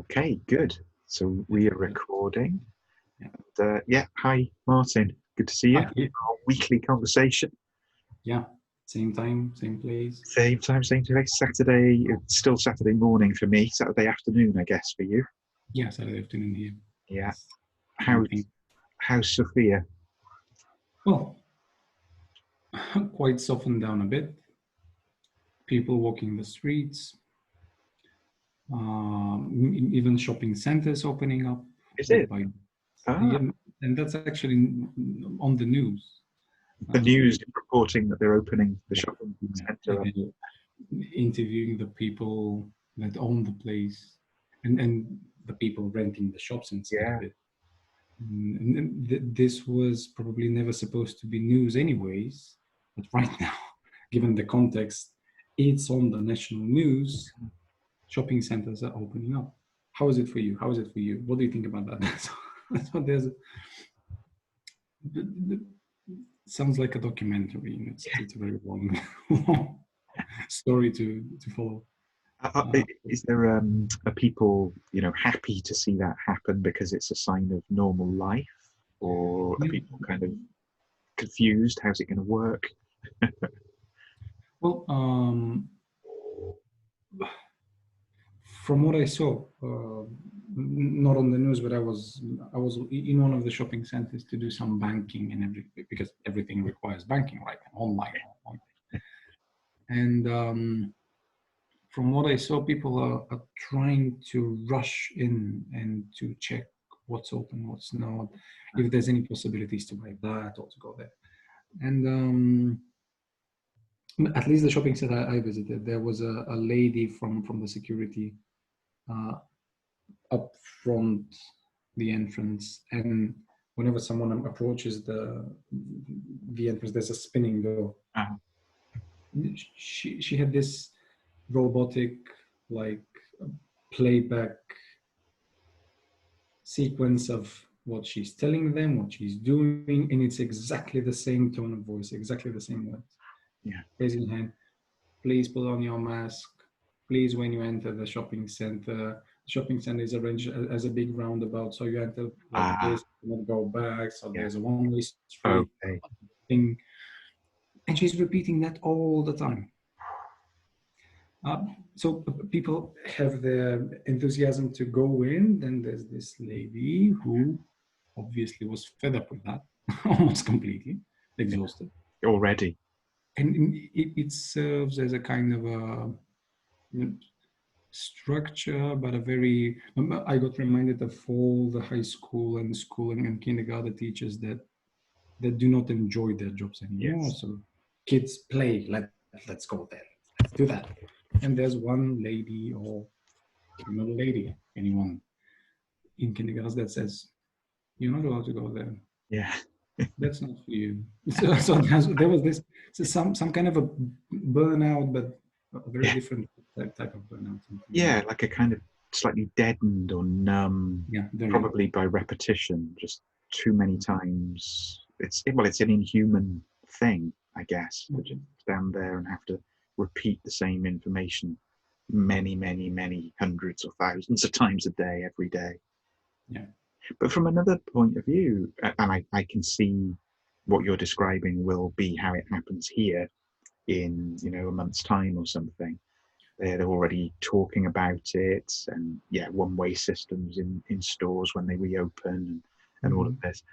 Okay, good. So we are recording. Yeah. Yeah, hi, Martin. Good to see you. Hi. Our weekly conversation. Yeah, same time, same place. Same time, same place. Saturday, it's still Saturday morning for me. Saturday afternoon, I guess, for you. Yeah, Saturday afternoon here. Yeah. Same How's thing. how's Sophia? Well, quite softened down a bit. People walking the streets, even shopping centers opening up Is bit it? by Ah, yeah, and that's actually on the news. the news You, is reporting that they're opening the yeah, shopping yeah, centre up. interviewing the people that own the place and the people renting the shops inside Yeah. of it. This was probably never supposed to be news anyways, but right now, given the context, it's on the national news. Shopping centers are opening up. How is it for you? How is it for you? What do you think about that? So there's sounds like a documentary, and it's a very long, long story to follow. Uh, Is there are people happy to see that happen because it's a sign of normal life, or are yeah. people kind of confused? How's it going to work? Well, from what I saw, not on the news, but I was in one of the shopping centers to do some banking and everything because everything requires banking, right? Online. And from what I saw, people are trying to rush in and to check what's open, what's not, if there's any possibilities to buy that or to go there. And at least the shopping center I visited, there was a lady from the security uh, up front the entrance, and whenever someone approaches the entrance, there's a spinning door. Uh, She had this robotic like playback sequence of what she's telling them, what she's doing, and it's exactly the same tone of voice, exactly the same words. yeah. Raising hand, please put on your mask. Please, when you enter the shopping center is arranged as a big roundabout. So you enter like Ah, this, you not go back. So yeah. there's a one-way street Okay. thing. And she's repeating that all the time. So people have their enthusiasm to go in. Then there's this lady who obviously was fed up with that, almost completely exhausted. Already. And it serves as a kind of a structure, but a very. I got reminded of all the high school and schooling and kindergarten teachers that do not enjoy their jobs anymore. Yes. So kids play. Let's go there. Let's do that. And there's one lady or another lady, anyone in kindergarten that says, "You're not allowed to go there. Yeah. That's not for you." So there was this some kind of a burnout, but a very Yeah. different type of burnout. Yeah. Like a kind of slightly deadened or numb, Yeah, very. probably by repetition, just too many times. It's an inhuman thing, I guess, to just stand there and have to repeat the same information many, many, many hundreds or thousands of times a day, every day. Yeah. But from another point of view, and I can see what you're describing will be how it happens here in a month's time or something. They're already talking about it, and yeah, one-way systems in stores when they reopen, and all of this.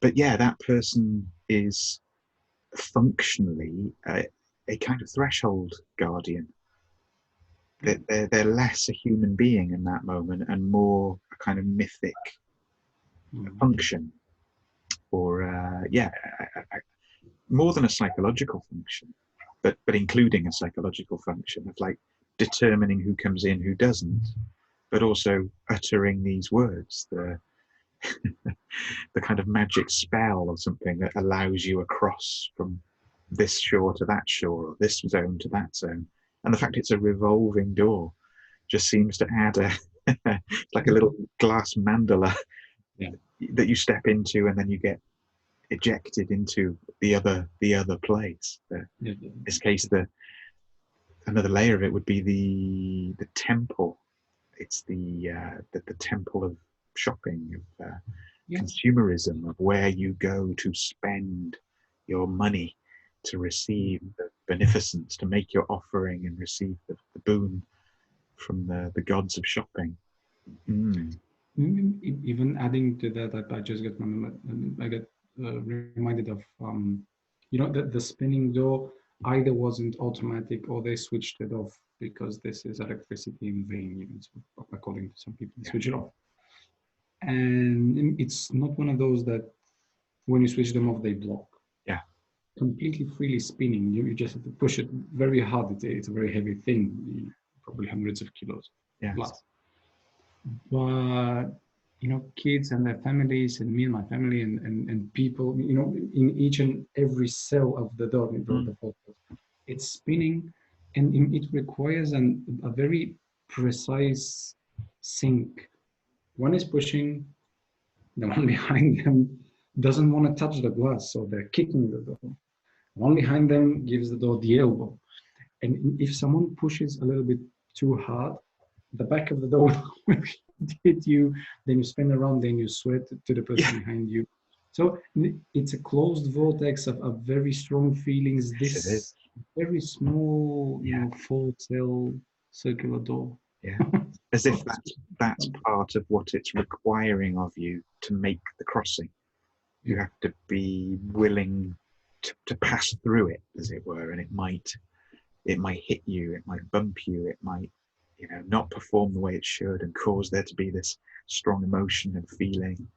But yeah, that person is functionally a kind of threshold guardian. They're less a human being in that moment and more a kind of mythic function, or more than a psychological function, but including a psychological function of like determining who comes in, who doesn't, but also uttering these words, the kind of magic spell or something that allows you across from this shore to that shore, or this zone to that zone. And the fact it's a revolving door just seems to add like a little glass mandala Yeah. that you step into, and then you get ejected into the other place. Yeah. In this case, another layer of it would be the temple it's the temple of shopping, of Yeah. consumerism, of where you go to spend your money to receive the beneficence, to make your offering and receive the boon from the gods of shopping. Mm. Even adding to that, I just got I get reminded of that the spinning door either wasn't automatic or they switched it off because this is electricity in vain, even so, according to some people, they switch it off. And it's not one of those that when you switch them off, they block. Yeah. Completely freely spinning. You just have to push it very hard. It's a very heavy thing, probably hundreds of kilos Yes. plus. But kids and their families, and me and my family, and people, in each and every cell of the dog, it's spinning, and it requires a very precise sync. One is pushing, the one behind them doesn't want to touch the glass, so they're kicking the door. One behind them gives the door the elbow. And if someone pushes a little bit too hard, the back of the door will hit you, then you spin around, then you sweat to the person behind you. So it's a closed vortex of very strong feelings. Yes, This very small, 4-cell circular door. Yeah, as if that's part of what it's requiring of you to make the crossing. You have to be willing to pass through it, as it were, and it might hit you, it might bump you, it might not perform the way it should and cause there to be this strong emotion and feeling.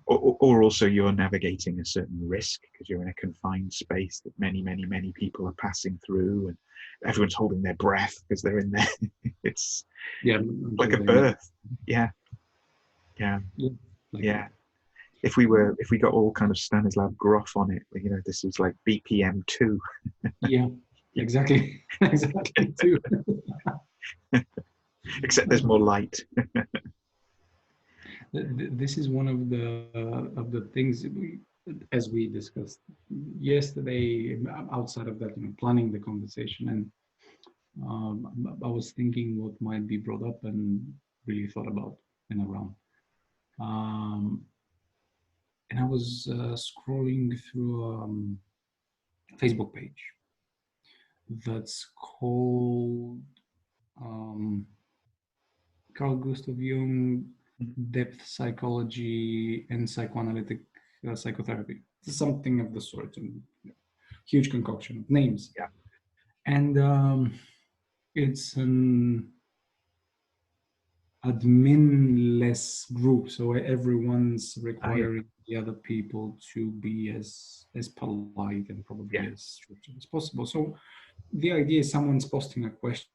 Or also you're navigating a certain risk because you're in a confined space that many people are passing through, and everyone's holding their breath because they're in there. It's like a birth. Yeah. If we got all kind of Stanislav Grof on it, this is like BPM 2. Yeah, exactly. Exactly too. Except there's more light. This is one of the things as we discussed yesterday, outside of that, planning the conversation, and I was thinking what might be brought up and really thought about and around. And I was scrolling through a Facebook page that's called Carl Gustav Jung, Depth Psychology and Psychoanalytic Psychotherapy. Something of the sort. Huge concoction of names. Yeah. And it's an admin-less group, so everyone's requiring the other people to be as polite and probably as structured as possible. So the idea is someone's posting a question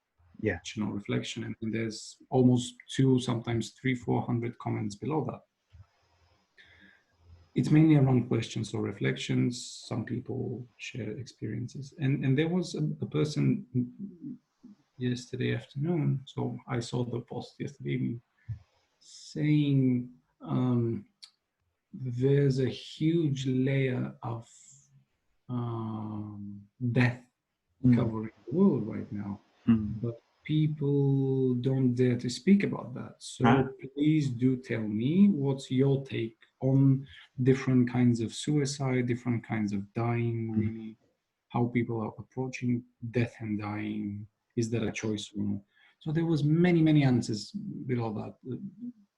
or reflection, and there's almost 200, sometimes 300-400 comments below that. It's mainly around questions or reflections. Some people share experiences, and there was a person yesterday afternoon, so I saw the post yesterday evening, saying there's a huge layer of death covering the world right now, but people don't dare to speak about that. So please do tell me what's your take on different kinds of suicide, different kinds of dying, really, how people are approaching death and dying. Is that a choice or not? So there was many answers below that,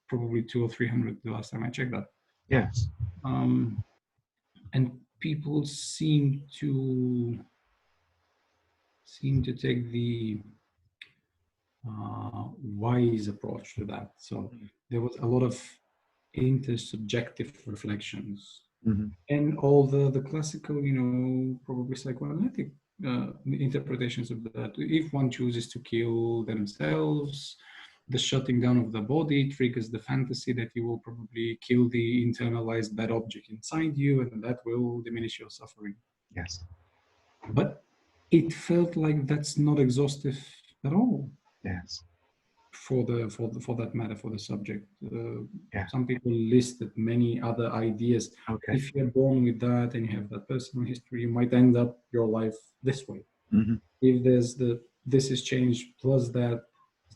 probably 200 or 300 the last time I checked that. Yes. And people seem to take the wise approach to that. So there was a lot of intersubjective reflections, and all the classical, probably psychoanalytic interpretations of that. If one chooses to kill themselves, the shutting down of the body triggers the fantasy that you will probably kill the internalized bad object inside you, and that will diminish your suffering. Yes. But it felt like that's not exhaustive at all. Yes. For that matter, for the subject. Some people listed many other ideas. Okay. If you're born with that and you have that personal history, you might end up your life this way. If there's this is changed plus that,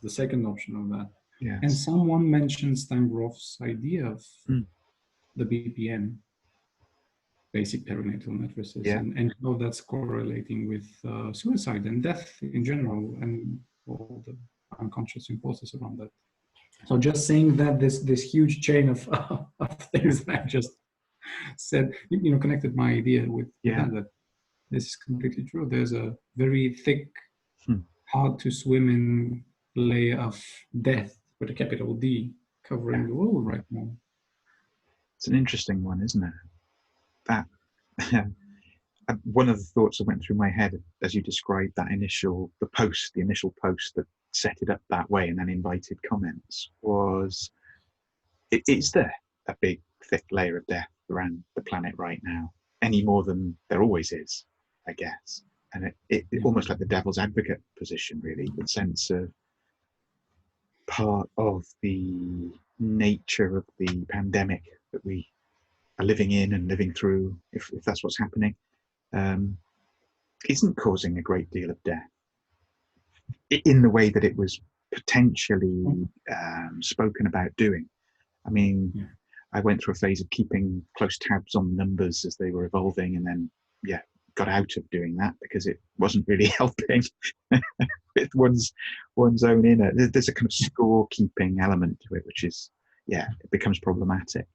the second option of that. And Yes. someone mentioned Stan Grof's idea of Mm. the BPM, basic perinatal matrices, Yeah. and how that's correlating with suicide and death in general, and all the unconscious impulses around that. So just saying that this huge chain of, of things that I just said, connected my idea with Yeah. that this is completely true. There's a very thick, Hmm. hard to swim in layer of death with a capital D covering the world right now. It's an interesting one, isn't it? That one of the thoughts that went through my head as you described that the initial post that set it up that way and then invited comments was, is there a big thick layer of death around the planet right now, any more than there always is, I guess? And it almost like the devil's advocate position, really, the sense of part of the nature of the pandemic that we are living in and living through, if that's what's happening, isn't causing a great deal of death in the way that it was potentially spoken about doing. I mean, I went through a phase of keeping close tabs on numbers as they were evolving, and then, got out of doing that because it wasn't really helping with one's own inner. There's a kind of score-keeping element to it, which is, it becomes problematic.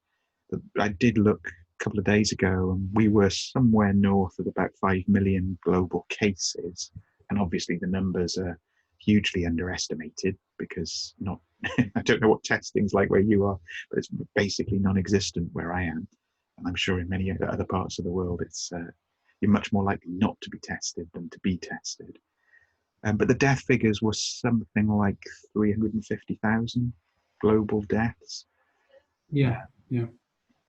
But I did look a couple of days ago, and we were somewhere north of about 5 million global cases. And obviously the numbers are hugely underestimated because I don't know what testing's like where you are, but it's basically non-existent where I am. And I'm sure in many other parts of the world, it's you're much more likely not to be tested than to be tested. But the death figures were something like 350,000 global deaths. Yeah.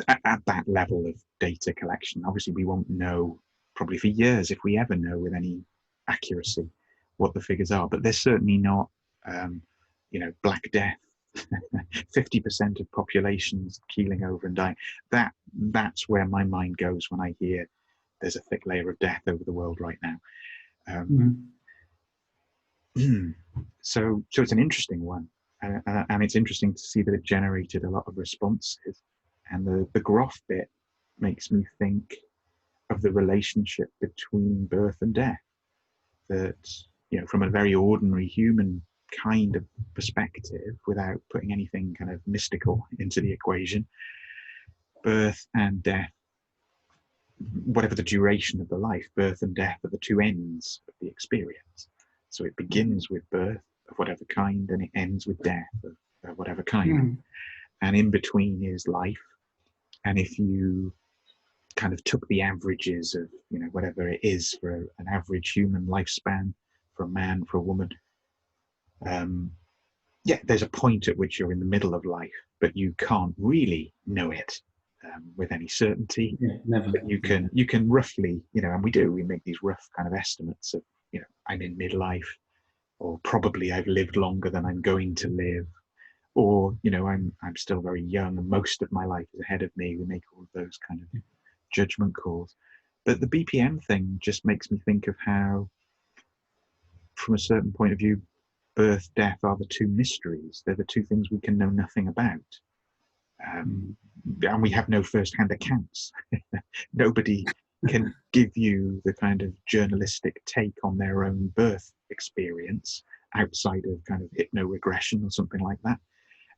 At that level of data collection, obviously we won't know probably for years, if we ever know with any accuracy, what the figures are. But they're certainly not, Black Death. 50% of populations keeling over and dying. That's where my mind goes when I hear there's a thick layer of death over the world right now. So it's an interesting one, and it's interesting to see that it generated a lot of responses. And the Grof bit makes me think of the relationship between birth and death. That, from a very ordinary human kind of perspective, without putting anything kind of mystical into the equation, birth and death, whatever the duration of the life, birth and death are the two ends of the experience. So it begins with birth of whatever kind, and it ends with death of whatever kind. And in between is life. And if you kind of took the averages of, whatever it is for an average human lifespan, for a man, for a woman, there's a point at which you're in the middle of life, but you can't really know it with any certainty. Never. But you can roughly, and we make these rough kind of estimates of, I'm in midlife, or probably I've lived longer than I'm going to live, or, I'm still very young and most of my life is ahead of me. We make all of those kind of judgment calls. But the BPM thing just makes me think of how, from a certain point of view, birth, death are the two mysteries. They're the two things we can know nothing about. And we have no first-hand accounts. Nobody can give you the kind of journalistic take on their own birth experience outside of kind of hypno-regression or something like that.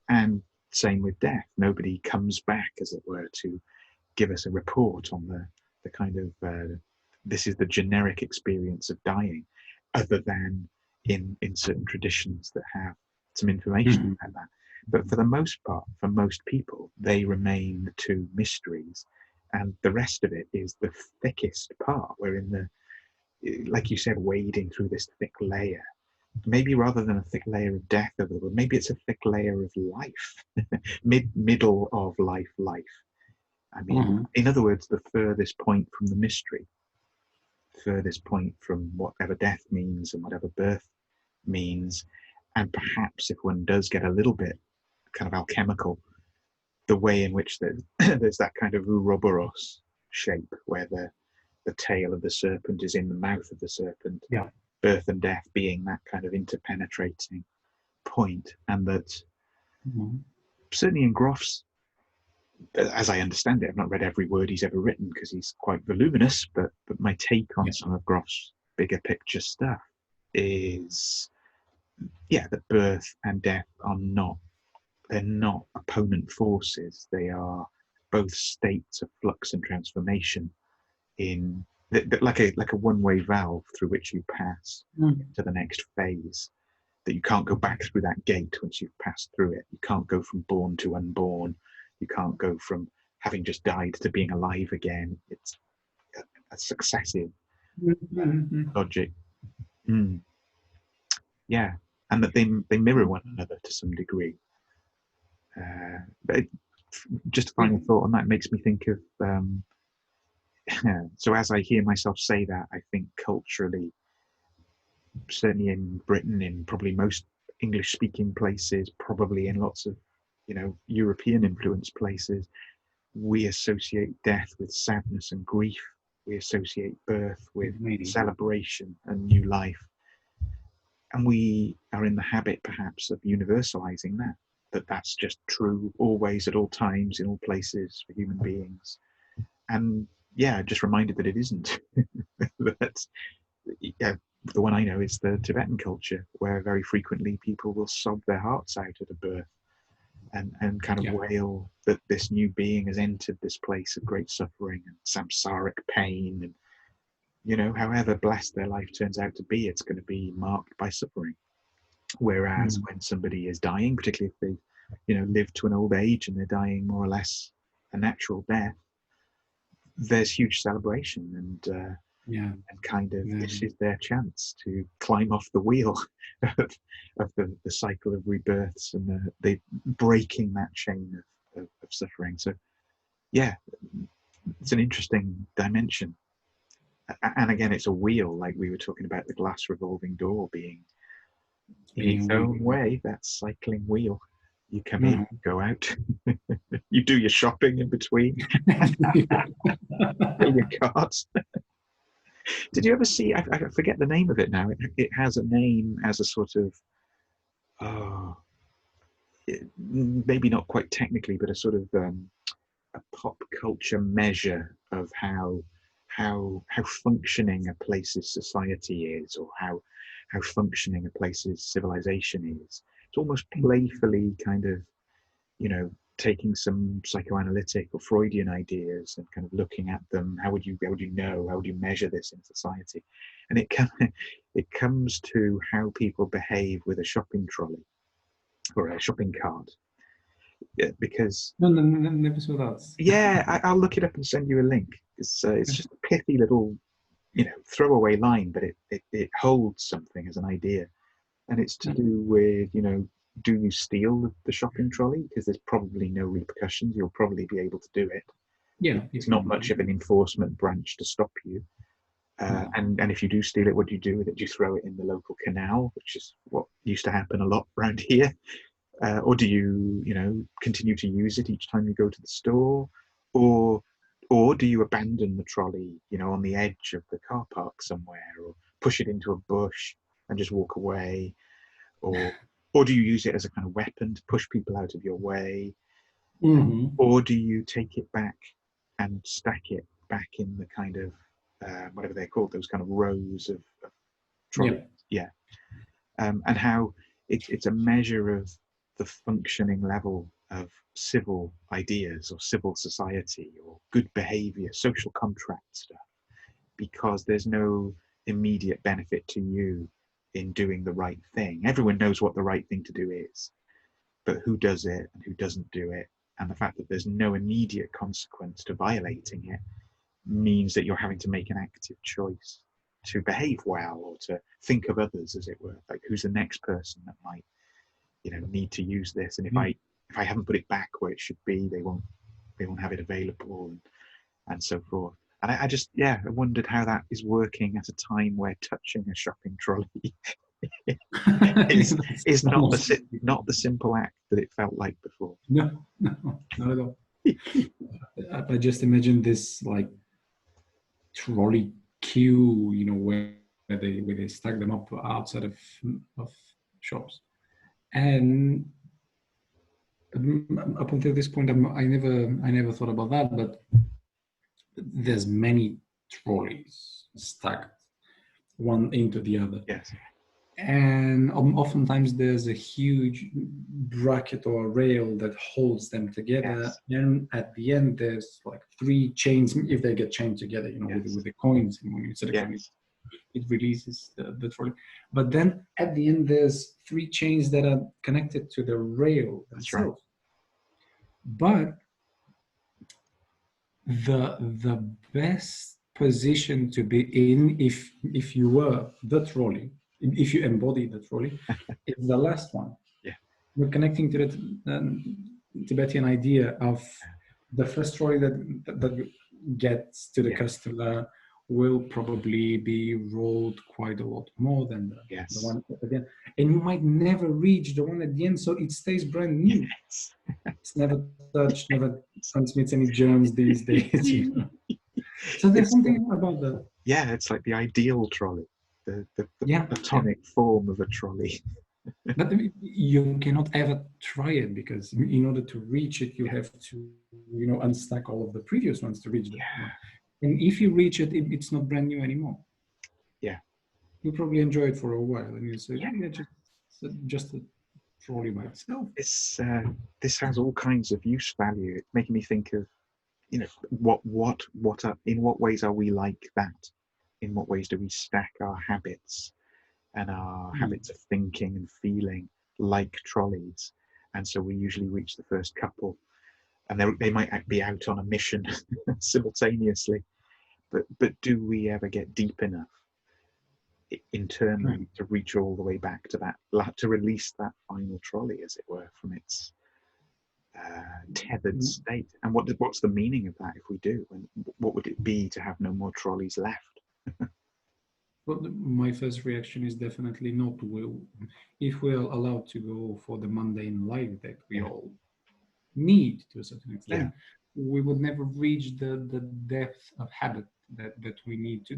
And same with death. Nobody comes back, as it were, to give us a report on the kind of, this is the generic experience of dying, other than in certain traditions that have some information about that. But for the most part, for most people, they remain the two mysteries. And the rest of it is the thickest part. We're in the, like you said, wading through this thick layer. Maybe rather than a thick layer of death over the world, maybe it's a thick layer of life, middle of life. I mean, in other words, the furthest point from the mystery, furthest point from whatever death means and whatever birth means. And perhaps if one does get a little bit kind of alchemical, the way in which there's that kind of Ouroboros shape where the tail of the serpent is in the mouth of the serpent. Yeah. Birth and death being that kind of interpenetrating point, and that Mhm. certainly in Grof's, as I understand it, I've not read every word he's ever written because he's quite voluminous, but my take on Yeah. some of Grof's bigger picture stuff is, yeah, that birth and death are not, they're not opponent forces. They are both states of flux and transformation in like a one-way valve through which you pass Mm. to the next phase. That you can't go back through that gate once you've passed through it. You can't go from born to unborn. You can't go from having just died to being alive again. It's a successive Mhm. logic. Mm, yeah, and that they mirror one another to some degree. But just a final thought on that makes me think of. So as I hear myself say that, I think culturally, certainly in Britain, in probably most English-speaking places, probably in lots of, European influenced places, we associate death with sadness and grief. We associate birth with Maybe. celebration and new life. And we are in the habit, perhaps, of universalizing that that's just true always, at all times, in all places for human beings. And yeah, just reminded that it isn't. That, yeah, the one I know is the Tibetan culture, where very frequently people will sob their hearts out at a birth and kind of Yeah. wail that this new being has entered this place of great suffering and samsaric pain. And, however blessed their life turns out to be, it's going to be marked by suffering. Whereas when somebody is dying, particularly if they, live to an old age and they're dying more or less a natural death, there's huge celebration Yeah. and kind of Yeah. this is their chance to climb off the wheel of the cycle of rebirths and the breaking that chain of suffering. So yeah, it's an interesting dimension. And again, it's a wheel, like we were talking about the glass revolving door being in its Being own weak. way that cycling wheel. You come in, Mhm. go out, you do your shopping in between, fill your cart. Did you ever see? I forget the name of it now. It has a name as a sort of, oh, maybe not quite technically, but a sort of a pop culture measure of how functioning a place's society is, or how functioning a place's civilization is. It's almost playfully kind of, taking some psychoanalytic or Freudian ideas and kind of looking at them. How would you know? How would you measure this in society? And it comes to how people behave with a shopping trolley or a shopping cart. Yeah, because No, no, no, never saw that. yeah, I'll look it up and send you a link. It's just a pithy little, throwaway line, but it holds something as an idea. And it's to do with, do you steal the shopping trolley? Because there's probably no repercussions. You'll probably be able to do it. Yeah. It's not much of an enforcement branch to stop you. No. And if you do steal it, what do you do with it? Do you throw it in the local canal, which is what used to happen a lot around here? Or do you, continue to use it each time you go to the store? Or or do you abandon the trolley, on the edge of the car park somewhere, or push it into a bush and just walk away? Or or do you use it as a kind of weapon to push people out of your way? Mm-hmm. Or do you take it back and stack it back in the kind of whatever they're called, those kind of rows of trolleys? Yeah. Yeah. And how it's a measure of the functioning level of civil ideas or civil society or good behavior, social contract stuff, because there's no immediate benefit to you in doing the right thing. Everyone knows what the right thing to do is, but who does it and who doesn't do it, and the fact that there's no immediate consequence to violating it means that you're having to make an active choice to behave well or to think of others, as it were. Like, who's the next person that might, need to use this? And if I haven't put it back where it should be, they won't have it available, and so forth. And I just, I wondered how that is working at a time where touching a shopping trolley is That's is almost not the simple act that it felt like before. no, no, not at all. I just imagine this like trolley queue, where they stack them up outside of shops. And up until this point, I never thought about that, but there's many trolleys stacked one into the other. Yes. And oftentimes there's a huge bracket or rail that holds them together. Yes. And at the end, there's like three chains, if they get chained together, you know, Yes. with the coins. And when you set a coin, Yes. it releases the trolley. But then at the end, there's three chains that are connected to the rail That's right. themselves. But the best position to be in, if you were the trolley, if you embody the trolley, is the last one. Yeah. We're connecting to the Tibetan idea of the first trolley that gets to the Yeah. customer will probably be rolled quite a lot more than the Yes. one at the end. And you might never reach the one at the end, so it stays brand new. Yes. It's never touched, never transmits any germs these days. You know? So there's It's something about that. yeah, it's like the ideal trolley, the Yeah, platonic form of a trolley. but you cannot ever try it, because in order to reach it, you Yeah. have to, you know, unstack all of the previous ones to reach that Yeah. one. And if you reach it, it's not brand new anymore. Yeah. You probably enjoy it for a while, and you say, Yeah. yeah, just a trolley by itself. This has all kinds of use value. It's making me think of, you know, what are, in what ways are we like that? In what ways do we stack our habits and our habits of thinking and feeling like trolleys? And so we usually reach the first couple, and they might be out on a mission simultaneously. But do we ever get deep enough internally to reach all the way back to that, to release that final trolley, as it were, from its tethered state? And what's the meaning of that if we do? And what would it be to have no more trolleys left? Well, my first reaction is definitely not. If we're allowed to go for the mundane life that we all need to a certain extent, we would never reach the depth of habit that we need to,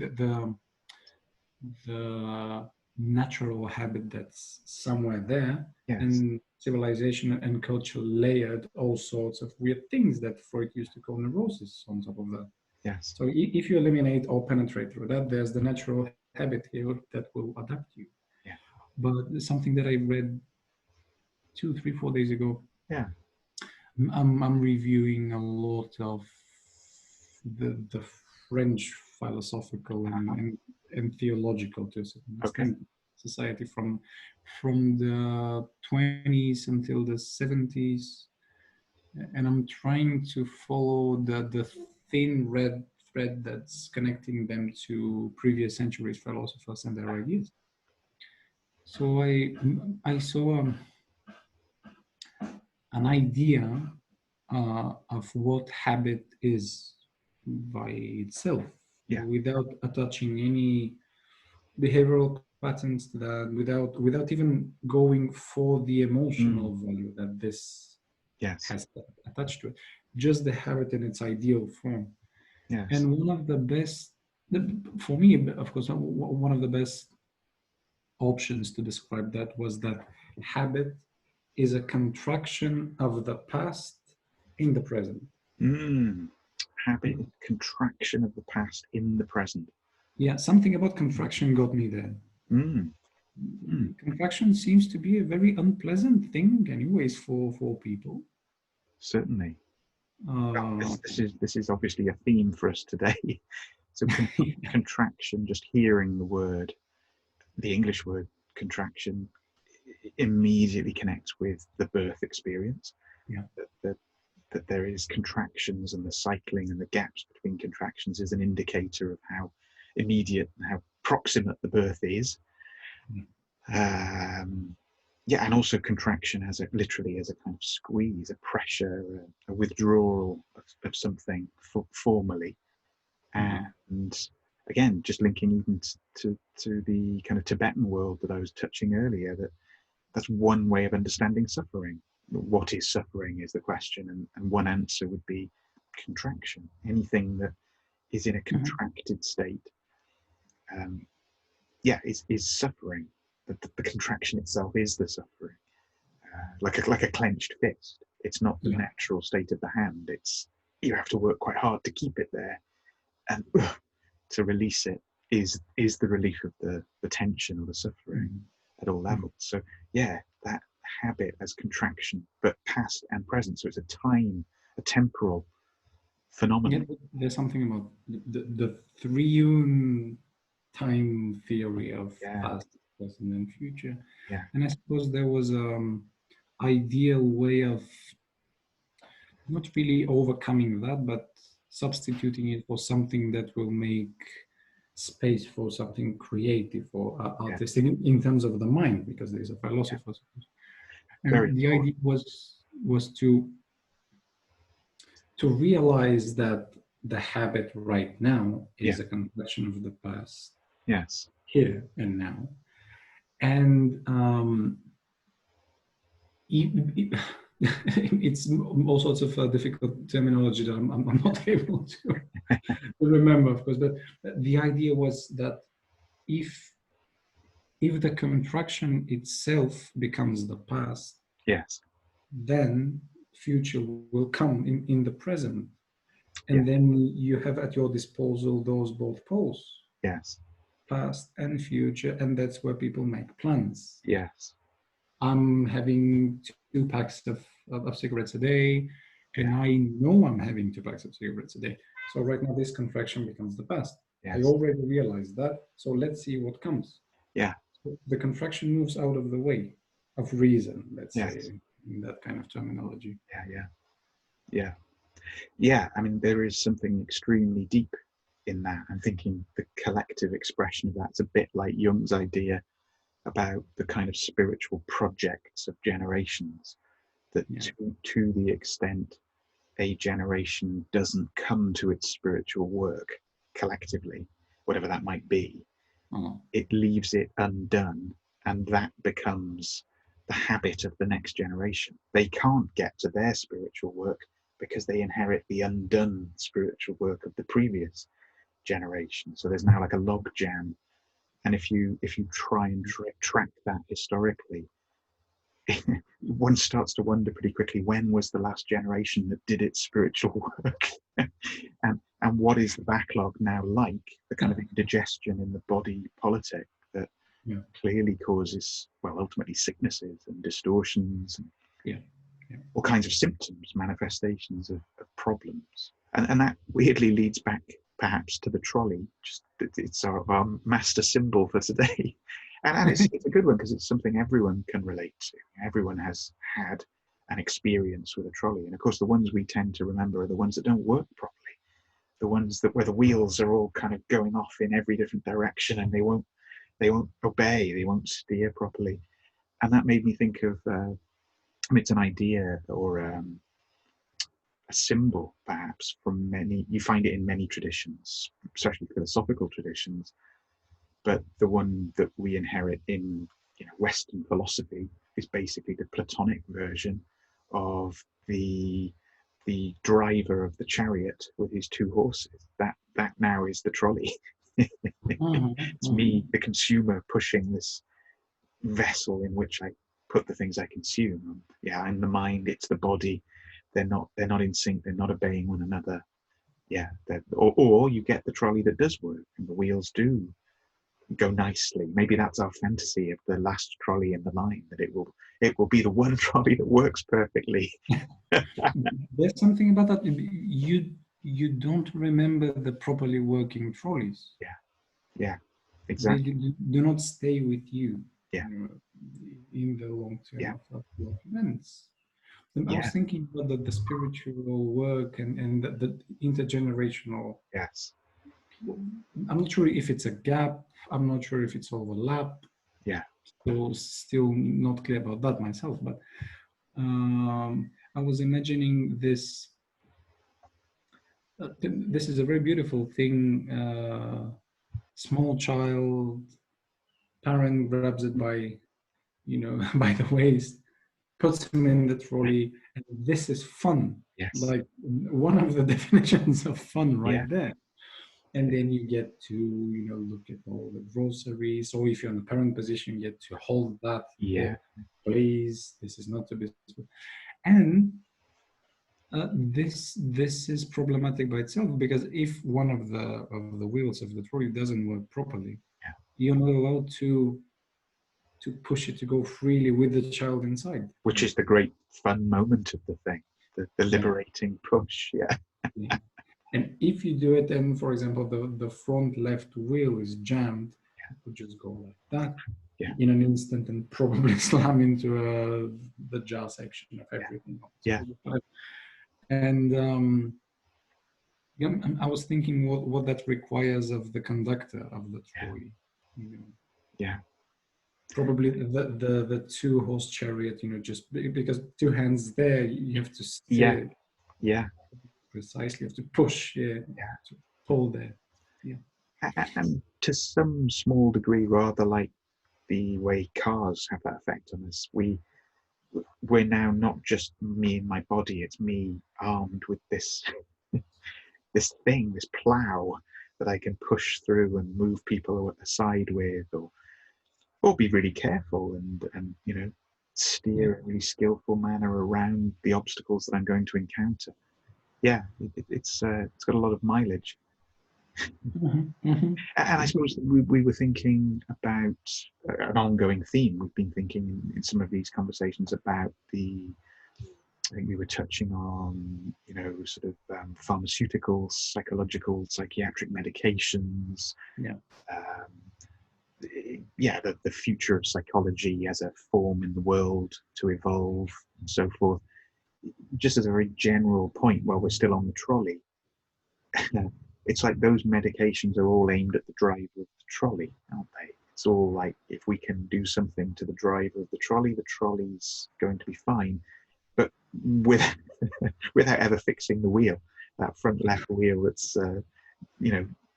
the natural habit that's somewhere there. Yes. And civilization and culture layered all sorts of weird things that Freud used to call neurosis on top of that. Yes. So if you eliminate or penetrate through that, there's the natural habit here that will adapt you. Yeah. But something that I read 2, 3, 4 days ago, Yeah. I'm reviewing a lot of the French philosophical and theological, to a certain extent, society from the 20s until the 70s, and I'm trying to follow the thin red thread that's connecting them to previous centuries philosophers and their ideas. So I saw an idea of what habit is by itself, without attaching any behavioral patterns to that, without even going for the emotional value that this has attached to it, just the habit in its ideal form. And one of the best, for me, of course, one of the best options to describe that was that habit is a contraction of the past in the present. Habit, contraction of the past in the present. Yeah, something about contraction got me there. Contraction seems to be a very unpleasant thing, anyways, for people. Certainly. This is obviously a theme for us today. So contraction, just hearing the word, the English word contraction, immediately connects with the birth experience. Yeah. That there is contractions, and the cycling and the gaps between contractions is an indicator of how immediate and how proximate the birth is. And also contraction as literally as a kind of squeeze, a pressure, a withdrawal of something formally. And again, just linking even to the kind of Tibetan world that I was touching earlier, that's one way of understanding suffering. What is suffering is the question, and one answer would be contraction. Anything that is in a contracted state, is suffering. The contraction itself is the suffering. like a clenched fist. It's not the Yeah. natural state of the hand. It's you have to work quite hard to keep it there, and to release it is the relief of the tension or the suffering at all levels. So yeah, that habit as contraction, but past and present. So it's a temporal phenomenon. Yeah, there's something about the three time theory of Yeah, past, present, and future. yeah, And I suppose there was ideal way of not really overcoming that, but substituting it for something that will make space for something creative or yeah, artistic in terms of the mind, because there's a yeah. philosopher. Very And the important. idea was to realize that the habit right now Yeah. is a contraction of the past Yes. here and now. And it's all sorts of difficult terminology that I'm not able to remember, of course. But the idea was that if the contraction itself becomes the past, Yes. then future will come in the present. Yeah. And then you have at your disposal those both poles, Yes. past and future, and that's where people make plans. Yes. I'm having 2 packs of cigarettes a day, Yeah. and I know I'm having 2 packs of cigarettes a day. So right now, this contraction becomes the past. I Yes. already realized that. So let's see what comes. Yeah. So the contraction moves out of the way of reason, let's Yes. say, in that kind of terminology. Yeah. Yeah. Yeah. Yeah. I mean, there is something extremely deep in that. I'm thinking the collective expression of that's a bit like Jung's idea about the kind of spiritual projects of generations, that Yeah. to the extent a generation doesn't come to its spiritual work collectively, whatever that might be, it leaves it undone, and that becomes the habit of the next generation. They can't get to their spiritual work because they inherit the undone spiritual work of the previous generation. So there's now like a log jam, and if you try and track that historically, one starts to wonder pretty quickly, when was the last generation that did its spiritual work? and what is the backlog now like, the kind of indigestion in the body politic that clearly causes, well, ultimately sicknesses and distortions and all kinds of symptoms, manifestations of problems. And that weirdly leads back perhaps to the trolley. Just it's our master symbol for today. And it's a good one because it's something everyone can relate to. Everyone has had an experience with a trolley. And of course, the ones we tend to remember are the ones that don't work properly. The ones that where the wheels are all kind of going off in every different direction and they won't obey, they won't steer properly. And that made me think of, it's an idea or a symbol perhaps from many, you find it in many traditions, especially philosophical traditions, but the one that we inherit in Western philosophy is basically the Platonic version of the driver of the chariot with his 2 horses. That now is the trolley. It's me, the consumer, pushing this vessel in which I put the things I consume. Yeah, in the mind, it's the body. They're not in sync. They're not obeying one another. Yeah, or you get the trolley that does work and the wheels do go nicely. Maybe that's our fantasy of the last trolley in the line, that it will be the one trolley that works perfectly. There's something about that. You don't remember the properly working trolleys. Yeah, exactly. They do not stay with you. Yeah. In the long term of events. I was Yeah. thinking about the spiritual work and the intergenerational. Yes. I'm not sure if it's a gap. I'm not sure if it's overlap. Yeah. So still not clear about that myself. But I was imagining this. This is a very beautiful thing. Small child, parent grabs it by, by the waist, puts him in the trolley, and this is fun. Yes. Like one of the definitions of fun right there. And then you get to, look at all the groceries. Or if you're in the parent position, you get to hold that. Yeah. Please, this is not to be. And this is problematic by itself, because if one of the wheels of the trolley doesn't work properly, Yeah. you're not allowed to push it to go freely with the child inside. Which is the great fun moment of the thing, the liberating push. Yeah. Yeah. And if you do it, and for example, the front left wheel is jammed, it would just go like that in an instant and probably slam into the jar section of everything. Yeah. And I was thinking what that requires of the conductor of the trolley. Yeah. Probably the two-horse chariot, just because two hands there, you have to steer. Yeah. Precisely, you have to push, to pull there. Yeah. And to some small degree, rather like the way cars have that effect on us, we're now not just me and my body, it's me armed with this this thing, this plow that I can push through and move people aside with, or be really careful and steer in a really skillful manner around the obstacles that I'm going to encounter. Yeah, it's got a lot of mileage. And I suppose we were thinking about an ongoing theme. We've been thinking in some of these conversations about I think we were touching on, sort of pharmaceuticals, psychological, psychiatric medications. The future of psychology as a form in the world to evolve and so forth. Just as a very general point, while we're still on the trolley, it's like those medications are all aimed at the driver of the trolley, aren't they? It's all like, if we can do something to the driver of the trolley's going to be fine, but without ever fixing the wheel, that front left wheel that's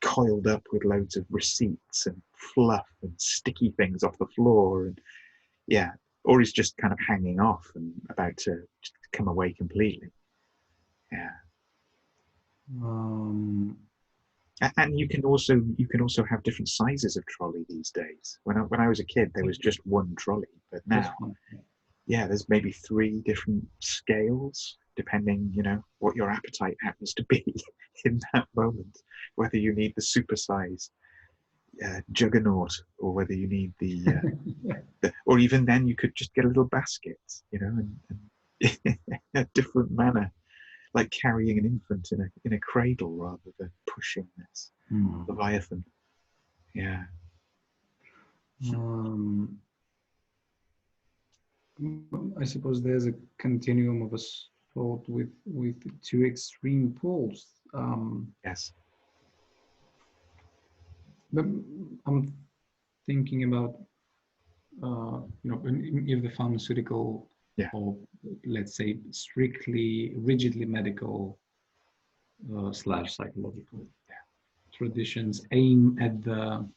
coiled up with loads of receipts and fluff and sticky things off the floor, and or is just kind of hanging off and about to come away completely. And you can also have different sizes of trolley these days. When I was a kid, there was just one trolley, but now there's maybe 3 different scales, depending what your appetite happens to be in that moment, whether you need the supersize juggernaut, or whether you need the or even then you could just get a little basket, and in a different manner, like carrying an infant in a cradle rather than pushing this Leviathan. I suppose there's a continuum of a sort with 2 extreme poles. Yes. But I'm thinking about if the pharmaceutical, or let's say strictly, rigidly medical / psychological traditions aim at the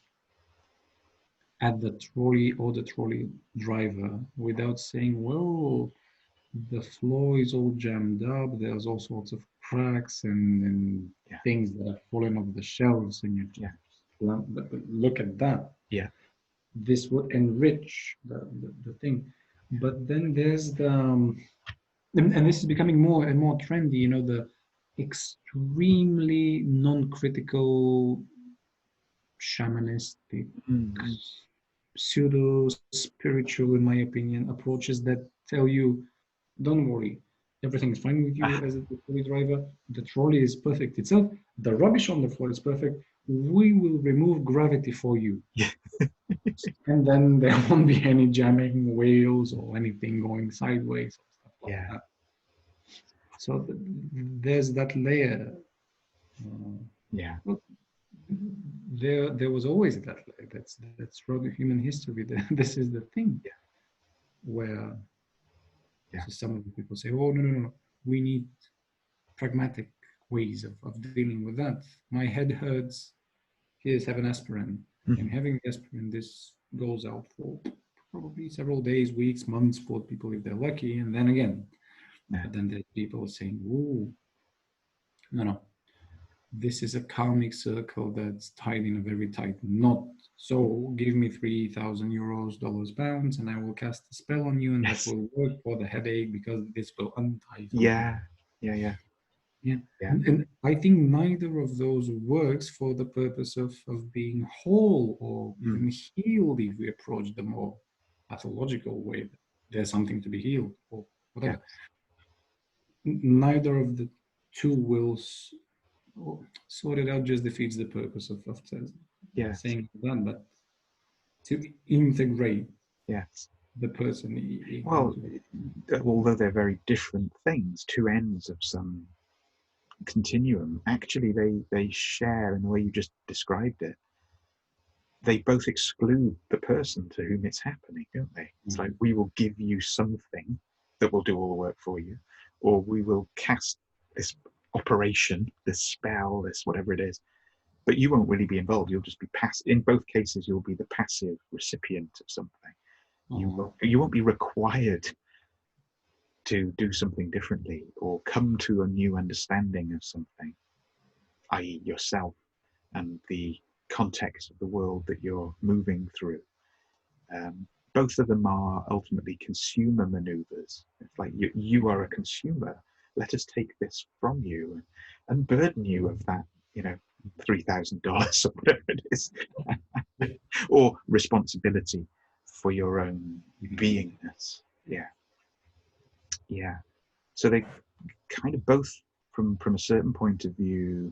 trolley or the trolley driver, without saying, well, the floor is all jammed up, there's all sorts of cracks and things that are falling off the shelves, and you look at that. This would enrich the thing. But then there's the and this is becoming more and more trendy, the extremely non-critical, shamanistic, pseudo-spiritual, in my opinion, approaches that tell you, don't worry, everything's fine with you as a trolley driver. The trolley is perfect itself. The rubbish on the floor is perfect. We will remove gravity for you. And then there won't be any jamming wheels or anything going sideways or stuff like that. So there's that layer. Well, there was always that layer. That's throughout human history. This is the thing. Where so some of the people say, oh, no, we need pragmatic ways of dealing with that. My head hurts. Here's, have an aspirin. And having the aspirin, this goes out for probably several days, weeks, months for people if they're lucky. And then again, but then there's people saying, "Ooh, no, this is a karmic circle that's tied in a very tight knot. So give me 3,000 euros, dollars, pounds, and I will cast a spell on you, and that Yes. will work for the headache because this will untie something. Yeah. Yeah. Yeah. Yeah. Yeah. And I think neither of those works for the purpose of being whole or Mm. even healed if we approach the more pathological way. There's something to be healed or Yeah. whatever. Neither of the two wills sorted out just defeats the purpose of Yeah. saying that, but to integrate Yeah. the person Well, into it. although they're very different things, two ends of some continuum, actually they share in the way you just described it. They both exclude the person to whom it's happening, don't they? It's like, we will give you something that will do all the work for you, or we will cast this operation, this spell, this whatever it is, but you won't really be involved. You'll just be passive. In both cases, you'll be the passive recipient of something. You won't be required to do something differently or come to a new understanding of something, i.e., yourself and the context of the world that you're moving through. Both of them are ultimately consumer maneuvers. It's like you are a consumer. Let us take this from you and burden you of that, $3,000 or whatever it is, or responsibility for your own beingness. Yeah, yeah. So they kind of both, from a certain point of view,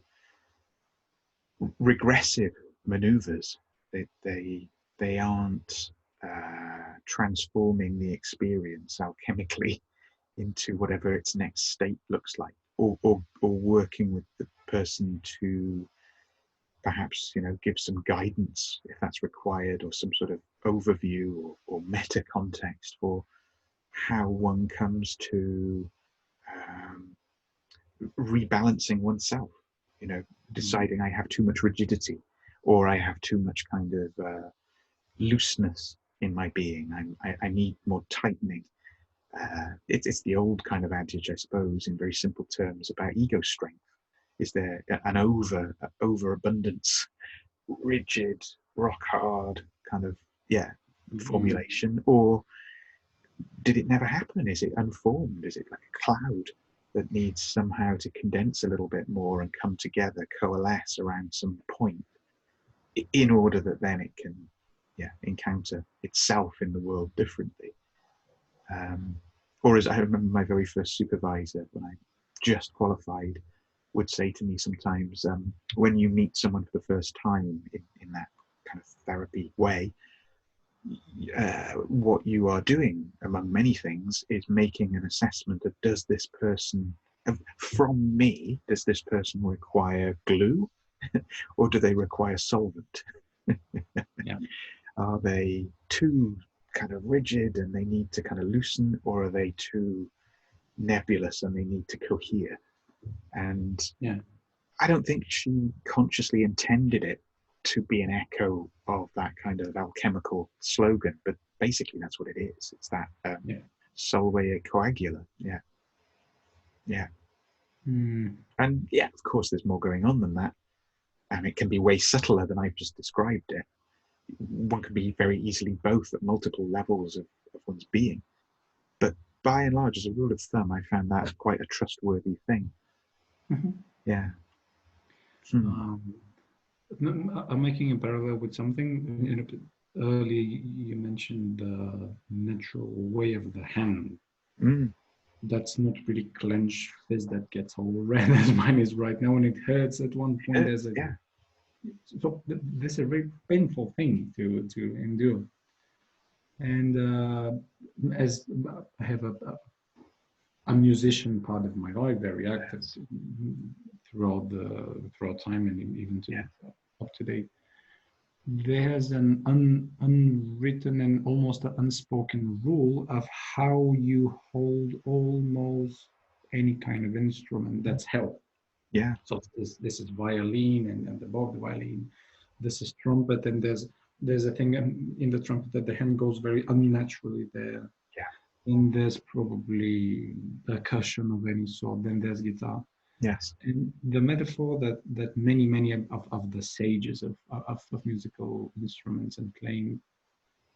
regressive maneuvers. They aren't transforming the experience alchemically into whatever its next state looks like, or working with the person to perhaps give some guidance if that's required, or some sort of overview or meta context for how one comes to um, rebalancing oneself, deciding I have too much rigidity, or I have too much kind of looseness in my being. I need more tightening. It's the old kind of adage, I suppose, in very simple terms, about ego strength. Is there an overabundance, rigid, rock hard kind of formulation, or did it never happen? Is it unformed? Is it like a cloud that needs somehow to condense a little bit more and come together, coalesce around some point, in order that then it can, encounter itself in the world differently? Or as I remember, my very first supervisor, when I just qualified, would say to me sometimes, when you meet someone for the first time in that kind of therapy way, what you are doing, among many things, is making an assessment of, does this person, from me, does this person require glue or do they require solvent? Yeah. Are they too kind of rigid and they need to kind of loosen, or are they too nebulous and they need to cohere? And Yeah. I don't think she consciously intended it to be an echo of that kind of alchemical slogan, but basically that's what it is. It's that solve coagula. Yeah. Yeah. And yeah, of course, there's more going on than that. And it can be way subtler than I've just described it. One can be very easily both at multiple levels of one's being. But by and large, as a rule of thumb, I found that quite a trustworthy thing. Yeah. I'm making a parallel with something. Earlier, you mentioned the natural way of the hand. That's not really clenched fist that gets all red as mine is right now, and it hurts at one point. There's a very painful thing to endure. And as I have a musician part of my life, very active throughout time and even up to date. There's an unwritten and almost an unspoken rule of how you hold almost any kind of instrument that's held. Yeah. So this is violin, and above the violin, this is trumpet, and there's a thing in the trumpet that the hand goes very unnaturally there. Yeah. Then there's probably percussion of any sort. Then there's guitar. Yes. And the metaphor that many of the sages of musical instruments and playing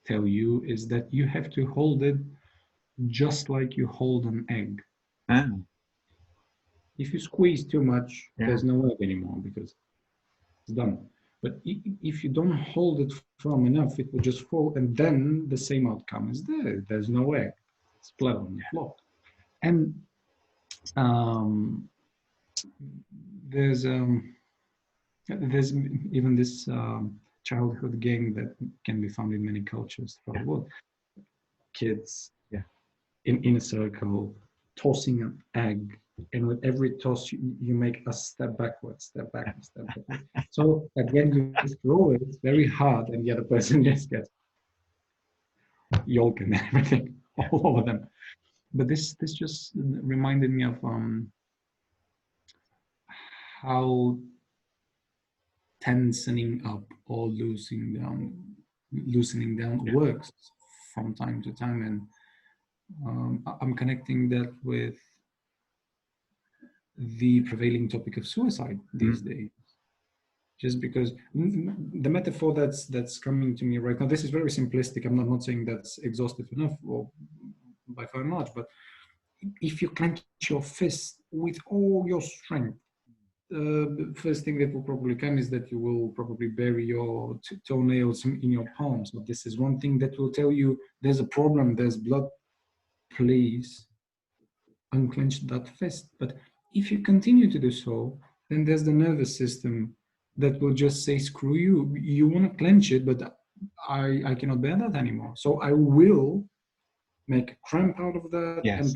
tell you is that you have to hold it just like you hold an egg. Oh, If you squeeze too much, yeah. there's no egg anymore because it's done. But if you don't hold it firm enough, it will just fall, and then the same outcome is there. There's no egg. It's flat on the floor. And um, there's there's even this childhood game that can be found in many cultures throughout Yeah. the world. Kids Yeah. in a circle, tossing an egg, and with every toss you make a step backwards, step backwards, step backwards. So at the end you throw it very hard, and the other person just gets yolk and everything all over them. But this just reminded me of how tensioning up or loosening down Yeah. works from time to time, and I'm connecting that with the prevailing topic of suicide these Mm. days. Just because the metaphor that's coming to me right now, this is very simplistic. I'm not saying that's exhaustive enough or by far and large, but if you clench your fist with all your strength, the first thing that will probably come is that you will probably bury your toenails in your palms. But this is one thing that will tell you there's a problem, there's blood. Please unclench that fist. But if you continue to do so, then there's the nervous system that will just say, screw you. You want to clench it, but I cannot bear that anymore. So I will make a cramp out of that and Yes.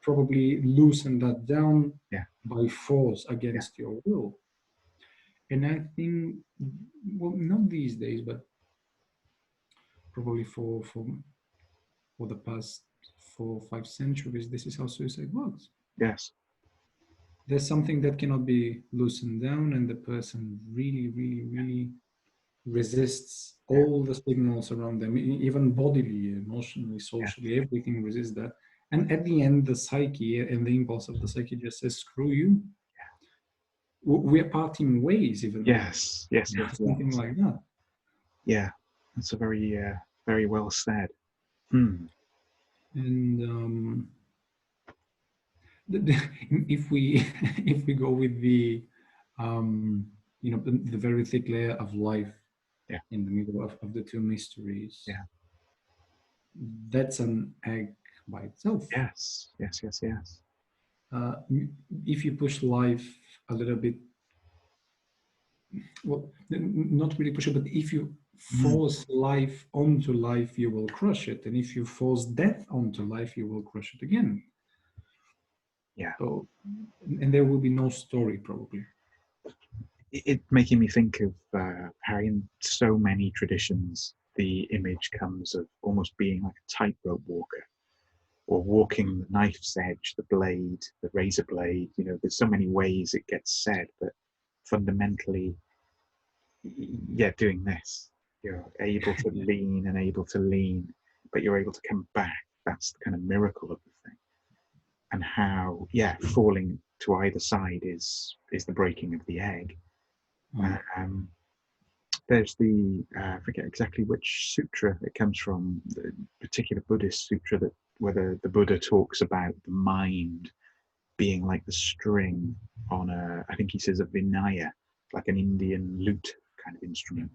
probably loosen that down Yeah. by force Yeah. against your will. And I think, well, not these days, but probably for the past 4 or 5 centuries, this is how suicide works. Yes. There's something that cannot be loosened down, and the person really resists Yeah. all the signals around them, even bodily, emotionally, Yeah. socially, everything resists that. And at the end, the psyche and the impulse of the psyche just says, screw you. We're parting ways, even. Yes. Yes. Yes. Something Yes. like that. Yeah. That's a very well said. Hmm. And if we if we go with the the very thick layer of life Yeah. in the middle of the two mysteries, Yeah. that's an egg by itself. Yes. Yes. Yes. Yes. uh, if you push life a little bit, well, not really push it, but if you Mm. force life onto life, you will crush it, and if you force death onto life, you will crush it again. Yeah. So, and there will be no story probably. It making me think of how in so many traditions the image comes of almost being like a tightrope walker or walking the knife's edge, the blade, the razor blade. You know, there's so many ways it gets said, but fundamentally, yeah, doing this, you're able to Yeah. lean and able to lean, but you're able to come back. That's the kind of miracle of the thing. And how, yeah, falling to either side is the breaking of the egg. Mm. Um, there's the I forget exactly which sutra it comes from, the particular Buddhist sutra that where the Buddha talks about the mind being like the string on a, I think he says a Vinaya, like an Indian lute kind of instrument,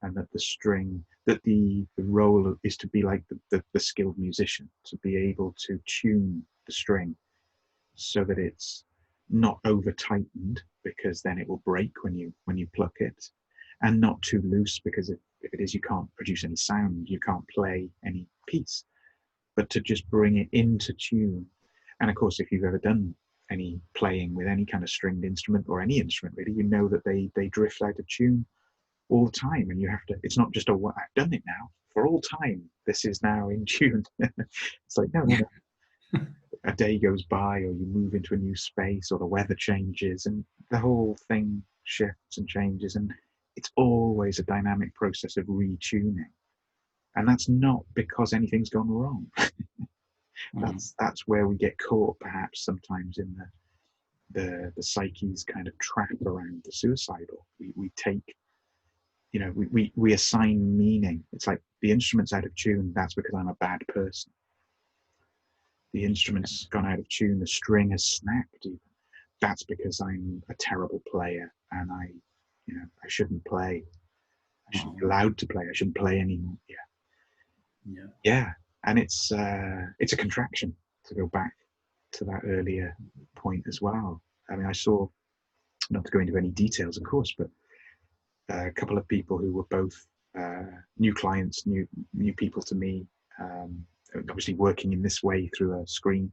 and that the string, that the role is to be like the skilled musician, to be able to tune the string so that it's not over tightened because then it will break when you pluck it, and not too loose because if it is, you can't produce any sound, you can't play any piece, but to just bring it into tune. And of course, if you've ever done any playing with any kind of stringed instrument or any instrument really, you know that they drift out of tune all the time, and you have to, it's not just a I've done it now for all time, this is now in tune. It's like no, a day goes by or you move into a new space or the weather changes and the whole thing shifts and changes, and it's always a dynamic process of retuning, and that's not because anything's gone wrong. Mm. That's where we get caught perhaps sometimes in the psyche's kind of trap around the suicidal. We take, you know, we assign meaning. It's like the instrument's out of tune, that's because I'm a bad person. The instrument's gone out of tune, the string has snapped even, that's because I'm a terrible player and I shouldn't play. I shouldn't be allowed to play. I shouldn't play anymore. Yeah. And it's a contraction, to go back to that earlier point as well. I mean, I saw, not to go into any details, of course, but a couple of people who were both new clients, new people to me, obviously working in this way through a screen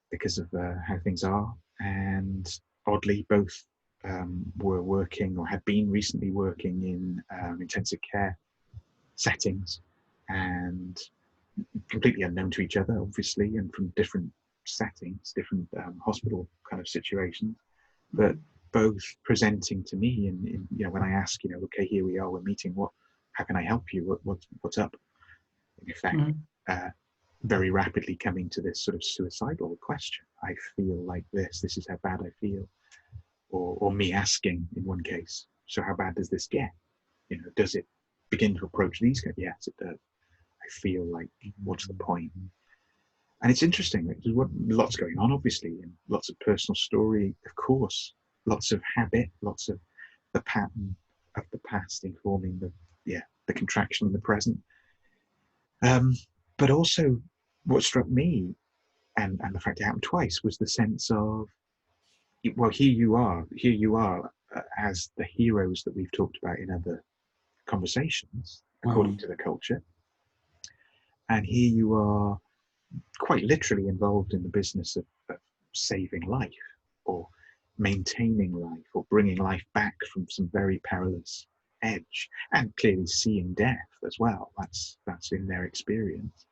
because of how things are. And oddly, both were working or had been recently working in intensive care settings, and completely unknown to each other, obviously, and from different settings, different hospital kind of situations, but both presenting to me. And you know, when I ask, you know, okay, here we are, we're meeting. How can I help you? What's up? In effect, very rapidly coming to this sort of suicidal question. I feel like this. This is how bad I feel. Or me asking in one case, so how bad does this get? You know, does it begin to approach these? Yes, it does. I feel like, what's the point? And it's interesting, there's lots going on, obviously, and lots of personal story, of course, lots of habit, lots of the pattern of the past informing the contraction in the present. But also, what struck me, and the fact it happened twice, was the sense of, well, here you are as the heroes that we've talked about in other conversations, according to the culture. And here you are, quite literally involved in the business of saving life, or maintaining life, or bringing life back from some very perilous edge, and clearly seeing death as well. That's in their experience.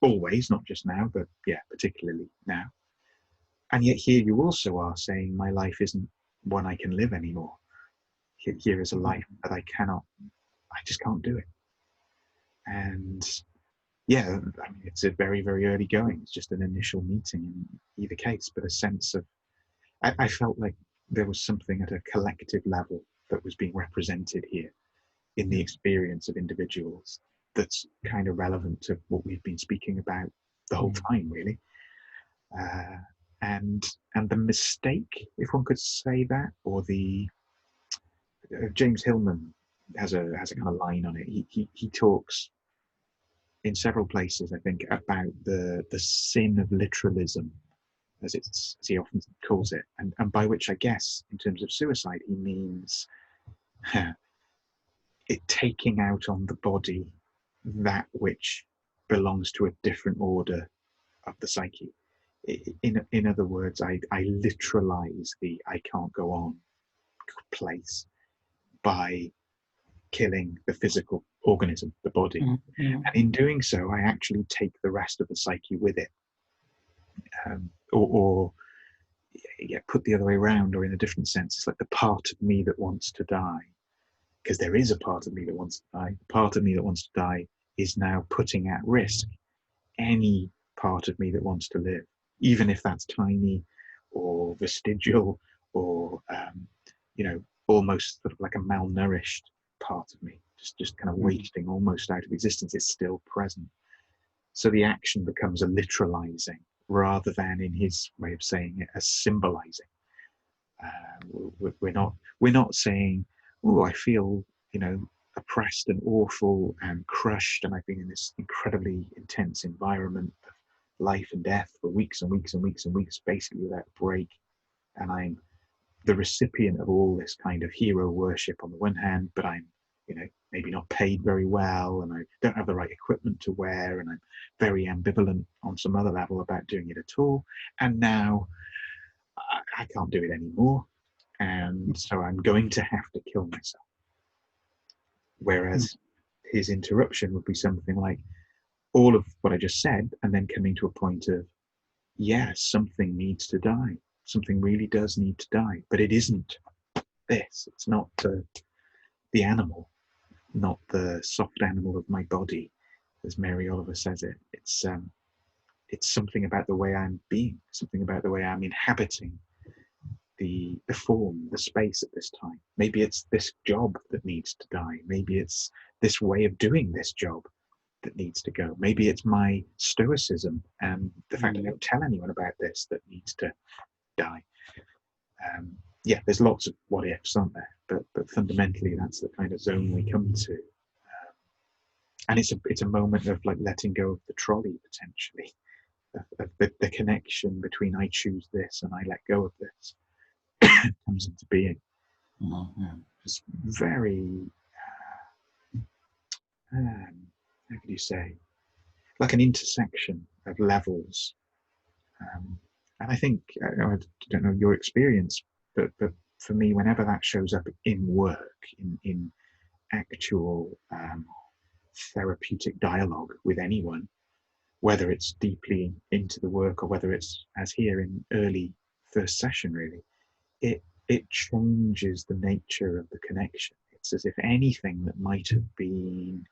Always, not just now, but yeah, particularly now. And yet here you also are saying, my life isn't one I can live anymore. Here is a life that I just can't do it. And yeah, I mean, it's a very, very early going. It's just an initial meeting in either case, but a sense of, I felt like there was something at a collective level that was being represented here in the experience of individuals that's kind of relevant to what we've been speaking about the whole time, really. And the mistake, if one could say that, or the James Hillman has a kind of line on it. He talks in several places, I think, about the sin of literalism, as he often calls it, and by which, I guess, in terms of suicide, he means it taking out on the body that which belongs to a different order of the psyche. In other words, I literalize the I can't go on place by killing the physical organism, the body. And in doing so, I actually take the rest of the psyche with it. Or put the other way around, or in a different sense, it's like the part of me that wants to die, because there is a part of me that wants to die. The part of me that wants to die is now putting at risk any part of me that wants to live, even if that's tiny or vestigial, or almost sort of like a malnourished part of me, just kind of wasting almost out of existence. It's still present. So the action becomes a literalizing, rather than, in his way of saying it, a symbolizing. We're not saying, oh, I feel, oppressed and awful and crushed, and I've been in this incredibly intense environment of life and death for weeks and weeks and weeks and weeks, basically without a break, and I'm the recipient of all this kind of hero worship on the one hand, but I'm, maybe not paid very well, and I don't have the right equipment to wear, and I'm very ambivalent on some other level about doing it at all. And now I can't do it anymore, and so I'm going to have to kill myself. Whereas his interruption would be something like all of what I just said, and then coming to a point of, yes, something needs to die. Something really does need to die, but it isn't this. It's not the animal, not the soft animal of my body, as Mary Oliver says it. It's something about the way I'm being, something about the way I'm inhabiting the form, the space at this time. Maybe it's this job that needs to die. Maybe it's this way of doing this job that needs to go. Maybe it's my stoicism and the fact I don't tell anyone about this that needs to die. Yeah, there's lots of what ifs, aren't there? But fundamentally, that's the kind of zone we come to. And it's a moment of like letting go of the trolley potentially, of the connection between I choose this and I let go of this comes into being. It's very, how could you say, like an intersection of levels. And I think, I don't know your experience, but for me, whenever that shows up in work, in actual therapeutic dialogue with anyone, whether it's deeply into the work or whether it's, as here in early first session, really, it changes the nature of the connection. It's as if anything that might have been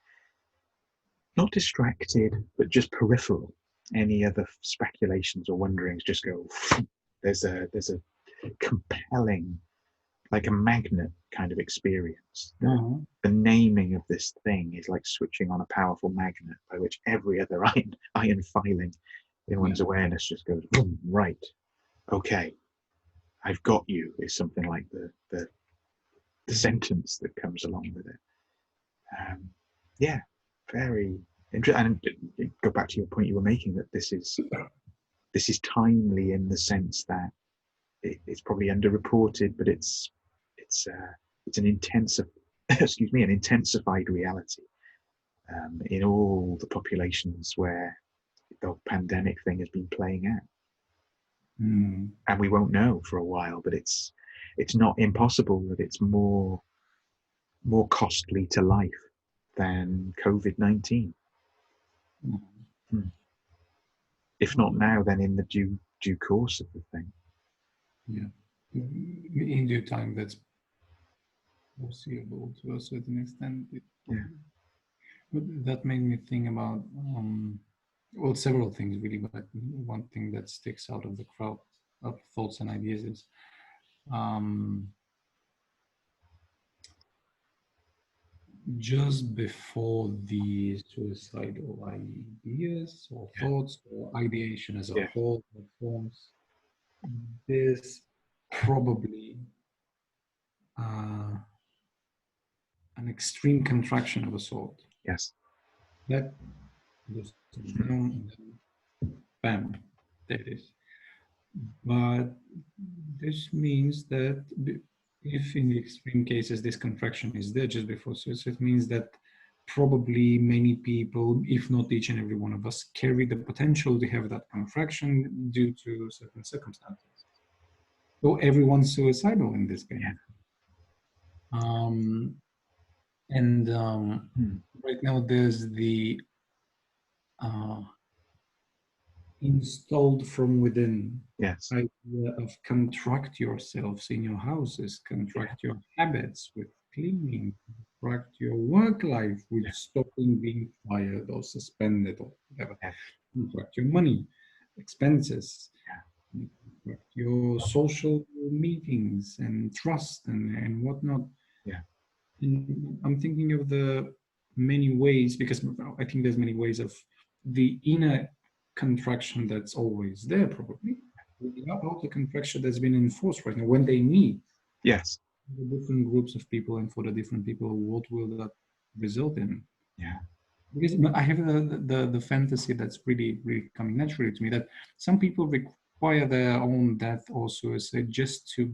not distracted, but just peripheral, any other speculations or wonderings just go, there's a compelling, like a magnet kind of experience. The naming of this thing is like switching on a powerful magnet by which every other iron filing in one's awareness just goes, boom, right, okay, I've got you, is something like the sentence that comes along with it. Yeah, very interesting. And go back to your point you were making, that this is timely in the sense that it's probably underreported, but it's an intensive an intensified reality in all the populations where the pandemic thing has been playing out. And we won't know for a while, but it's not impossible that it's more costly to life than COVID-19. If not now, then in the due course of the thing. Yeah, in due time, that's foreseeable to a certain extent. But that made me think about well, several things really, but one thing that sticks out of the crowd of thoughts and ideas is just before the suicidal ideas or thoughts or ideation as a whole forms, there's probably an extreme contraction of a sort. Yes. That just down, bam, there it is. But this means that if in the extreme cases this contraction is there just before suicide, it means that probably many people, if not each and every one of us, carry the potential to have that contraction due to certain circumstances. So everyone's suicidal in this game. Right now there's the installed from within idea of contract yourselves in your houses, contract your habits with cleaning, contract your work life with stopping being fired or suspended or whatever, contract your money, expenses, contract your social meetings and trust and whatnot. And I'm thinking of the many ways, because I think there's many ways of the inner contraction that's always there, probably, the outer contraction that's been enforced right now when they meet. Yes. The different groups of people, and for the different people, what will that result in? Because I have the fantasy that's really coming naturally to me, that some people require their own death or suicide just to,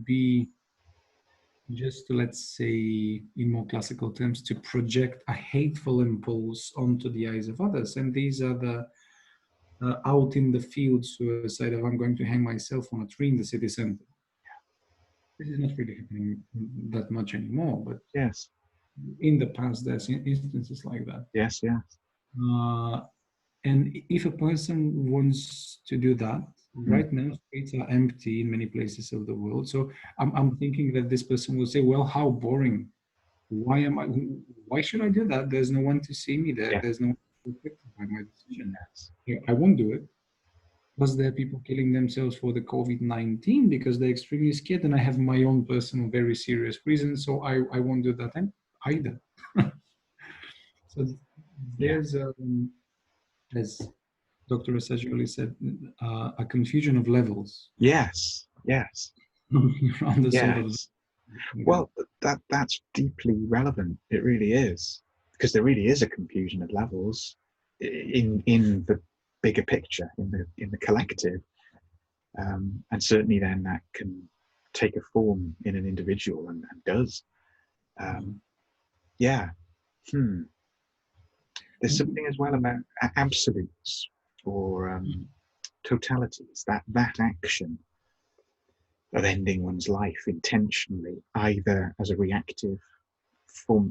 let's say, in more classical terms, to project a hateful impulse onto the eyes of others. And these are the out in the field suicide of, I'm going to hang myself on a tree in the city center. This is not really happening that much anymore, but in the past there's instances like that. And if a person wants to do that, right now streets are empty in many places of the world. So I'm thinking that this person will say, well, how boring. Why should I do that? There's no one to see me there. There's no one to affect by my decision. I won't do it. Was there people killing themselves for the COVID-19 because they're extremely scared? And I have my own personal, very serious reasons, so I won't do that either. So there's, as Dr. Essentially said, a confusion of levels Yes, yes, around the sort of. yes. Well, that's deeply relevant. It really is, because there really is a confusion of levels in the bigger picture, in the collective, and certainly then that can take a form in an individual and does. Yeah. There's something as well about absolutes or totalities. That action of ending one's life intentionally, either as a reactive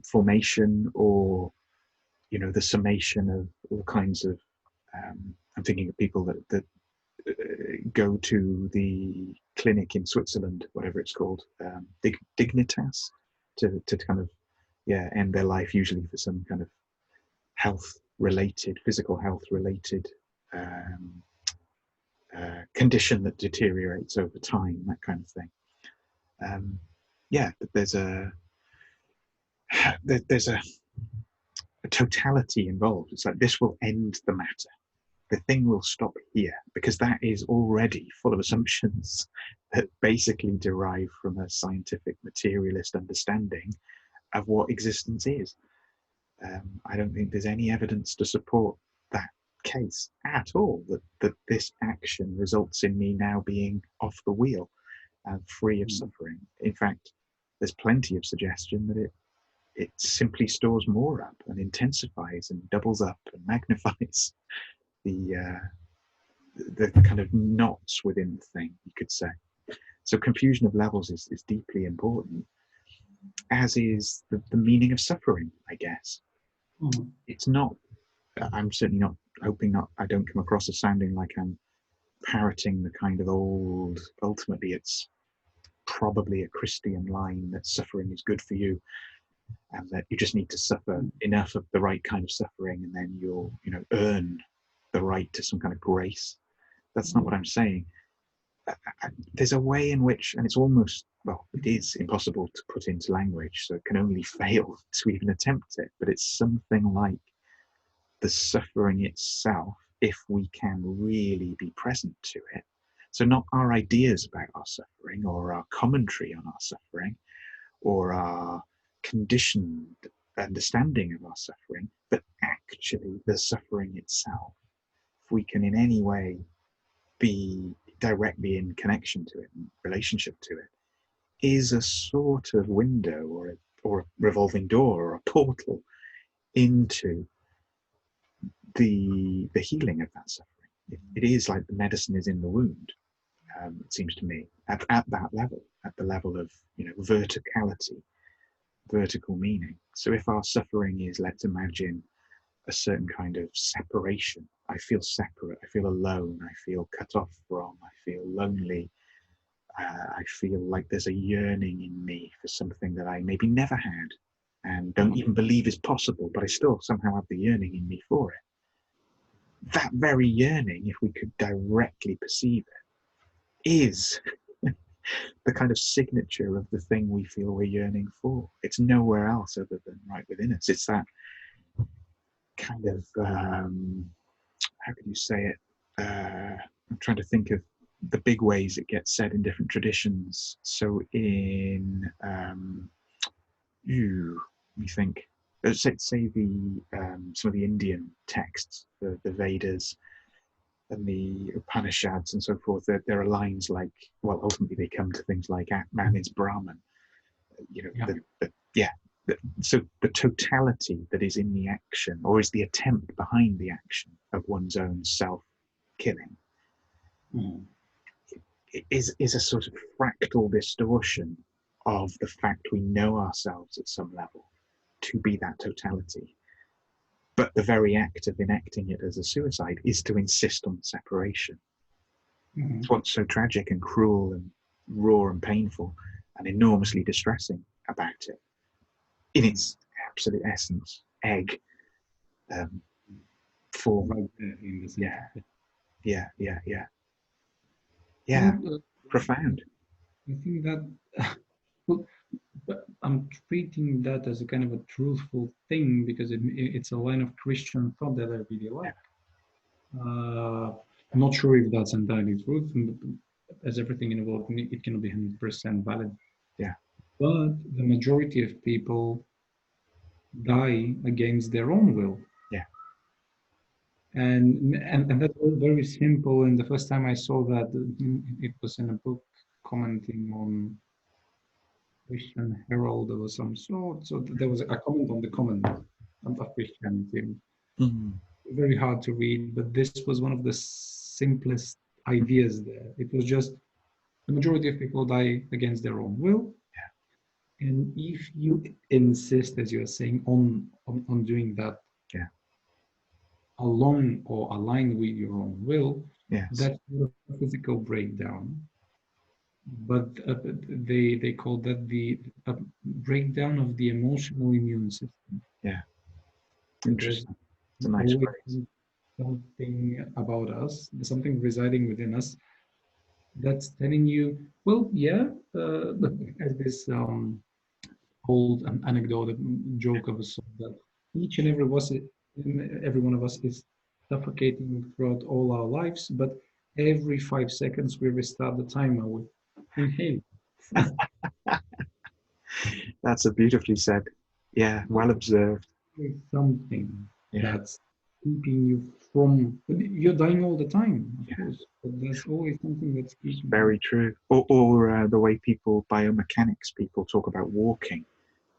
formation or the summation of all kinds of. I'm thinking of people that go to the clinic in Switzerland, whatever it's called, Dignitas, to kind of end their life, usually for some kind of physical health related condition that deteriorates over time, that kind of thing. But there's a totality involved. It's like, this will end the matter. The thing will stop here, because that is already full of assumptions that basically derive from a scientific materialist understanding of what existence is. I don't think there's any evidence to support that case at all, that this action results in me now being off the wheel and free of suffering. In fact, there's plenty of suggestion that it simply stores more up and intensifies and doubles up and magnifies the kind of knots within the thing, you could say. So confusion of levels is deeply important, as is the meaning of suffering, I guess. It's not, I'm certainly not hoping I don't come across as sounding like I'm parroting the kind of old, ultimately it's probably a Christian line that suffering is good for you, and that you just need to suffer enough of the right kind of suffering, and then you'll earn the right to some kind of grace. That's not what I'm saying. There's a way in which, and it's almost, well, it is impossible to put into language, so it can only fail to even attempt it, but it's something like the suffering itself, if we can really be present to it. So not our ideas about our suffering or our commentary on our suffering or our conditioned understanding of our suffering, but actually the suffering itself. If we can in any way be directly in connection to it, in relationship to it, is a sort of window or a revolving door or a portal into the healing of that suffering. It is like the medicine is in the wound, it seems to me, at that level, at the level of verticality, vertical meaning. So if our suffering is, let's imagine, a certain kind of separation, I feel separate, I feel alone, I feel cut off from, I feel lonely, I feel like there's a yearning in me for something that I maybe never had and don't even believe is possible, but I still somehow have the yearning in me for it. That very yearning, if we could directly perceive it, is the kind of signature of the thing we feel we're yearning for. It's nowhere else other than right within us. It's that kind of, how could you say it? I'm trying to think of the big ways it gets said in different traditions. So in, we think, say the some of the Indian texts, the Vedas and the Upanishads and so forth, there are lines like, well, ultimately they come to things like Atman is Brahman. So the totality that is in the action, or is the attempt behind the action of one's own self-killing, is a sort of fractal distortion of the fact we know ourselves at some level to be that totality. But the very act of enacting it as a suicide is to insist on separation. It's what's so tragic and cruel and raw and painful and enormously distressing about it. In its absolute essence, egg form. Right there in the center. Yeah, yeah, yeah, yeah. Well, Profound. I think that well, but I'm treating that as a kind of a truthful thing because it's a line of Christian thought that I really Yeah, like. I'm not sure if that's entirely truth. As everything in the world, it cannot be 100% valid. yeah, But the majority of people die against their own will. yeah. And that's very simple. And the first time I saw that, it was in a book commenting on Christian Herald of some sort. So there was a comment on the comment of Christianity. Mm, Very hard to read, but this was one of the simplest ideas there. It was just the majority of people die against their own will. And if you insist, as you're saying, on doing that yeah. along or aligned with your own will, Yes. that's a physical breakdown. But they call that the breakdown of the emotional immune system. Yeah. So there's Interesting. It's a nice always phrase. something about us, something residing within us that's telling you, well, yeah, as this old anecdote, joke of a song that each and every one of us is suffocating throughout all our lives, but every 5 seconds we restart the timer with inhale. That's a beautifully said. Yeah, well observed. There's something Yeah, that's keeping you from. You're dying all the time, of yeah. course, but there's always something that's It's keeping you. very true. Or the way people, biomechanics people, talk about walking.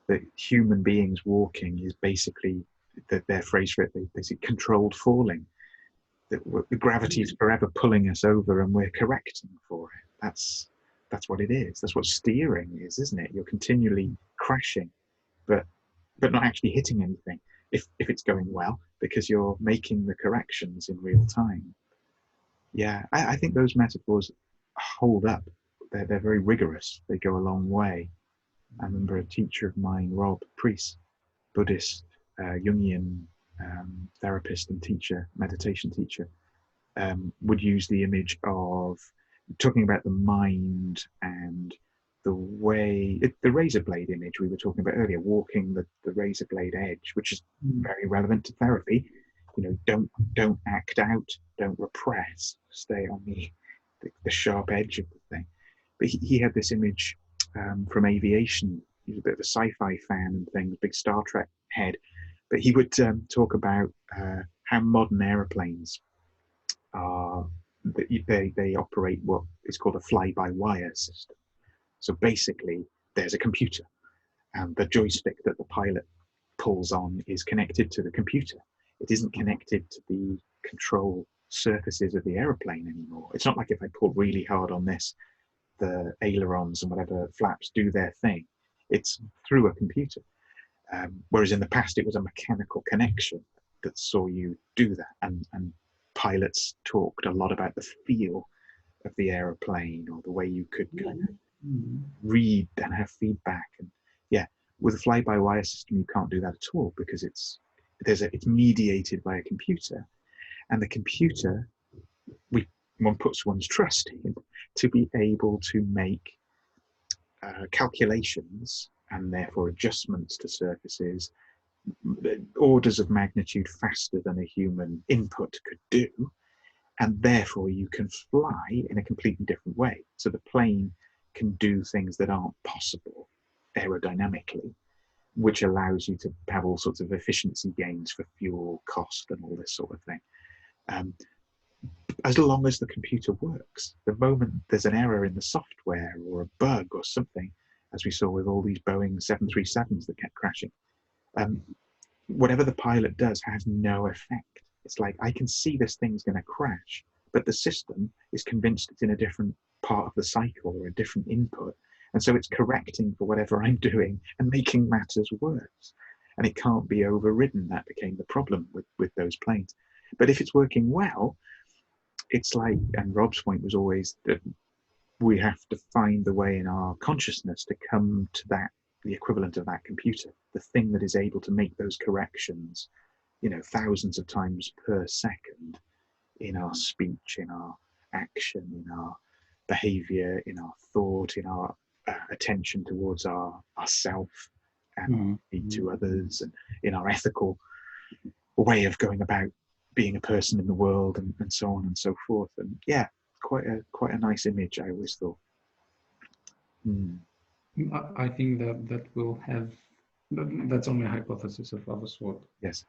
That human beings walking is basically their phrase for it. They say controlled falling. That the gravity is forever pulling us over, and we're correcting for it. That's what it is. That's what steering is, isn't it? You're continually crashing, but not actually hitting anything. If it's going well, because you're making the corrections in real time. Yeah, I think those metaphors hold up. They're very rigorous. They go a long way. I remember a teacher of mine, Rob Priest, Buddhist, Jungian therapist and teacher, meditation teacher, would use the image of talking about the mind and the way the razor blade image we were talking about earlier, walking the razor blade edge, which is very relevant to therapy. You know, don't act out, don't repress, stay on the sharp edge of the thing. But he had this image from aviation. He's a bit of a sci-fi fan and things, big Star Trek head. But he would talk about how modern aeroplanes are they operate what is called a fly-by-wire system. So basically, there's a computer, and the joystick that the pilot pulls on is connected to the computer. It isn't connected to the control surfaces of the aeroplane anymore. It's not like if I pull really hard on this, the ailerons and whatever flaps do their thing. It's through a computer. Whereas in the past, it was a mechanical connection that saw you do that. And pilots talked a lot about the feel of the aeroplane or the way you could kind of read and have feedback. And yeah, with a fly-by-wire system, you can't do that at all because it's mediated by a computer, and the computer one puts one's trust in to be able to make calculations and therefore adjustments to surfaces orders of magnitude faster than a human input could do, and therefore you can fly in a completely different way. So the plane can do things that aren't possible aerodynamically, which allows you to have all sorts of efficiency gains for fuel cost and all this sort of thing. Um, as long as the computer works. The moment there's an error in the software or a bug or something, as we saw with all these Boeing 737s that kept crashing, um, whatever the pilot does has no effect. It's like, I can see this thing's going to crash, but the system is convinced it's in a different part of the cycle or a different input. And so it's correcting for whatever I'm doing and making matters worse. And it can't be overridden. That became the problem with those planes. But if it's working well, it's like, and Rob's point was always that we have to find the way in our consciousness to come to that, the equivalent of that computer, the thing that is able to make those corrections, thousands of times per second. in our speech, in our action, in our behavior, in our thought, in our attention towards ourself and to others, and in our ethical way of going about being a person in the world, and so on and so forth. And yeah, quite a nice image, I always thought. I think that will have, that's only a hypothesis of a sort. Yes.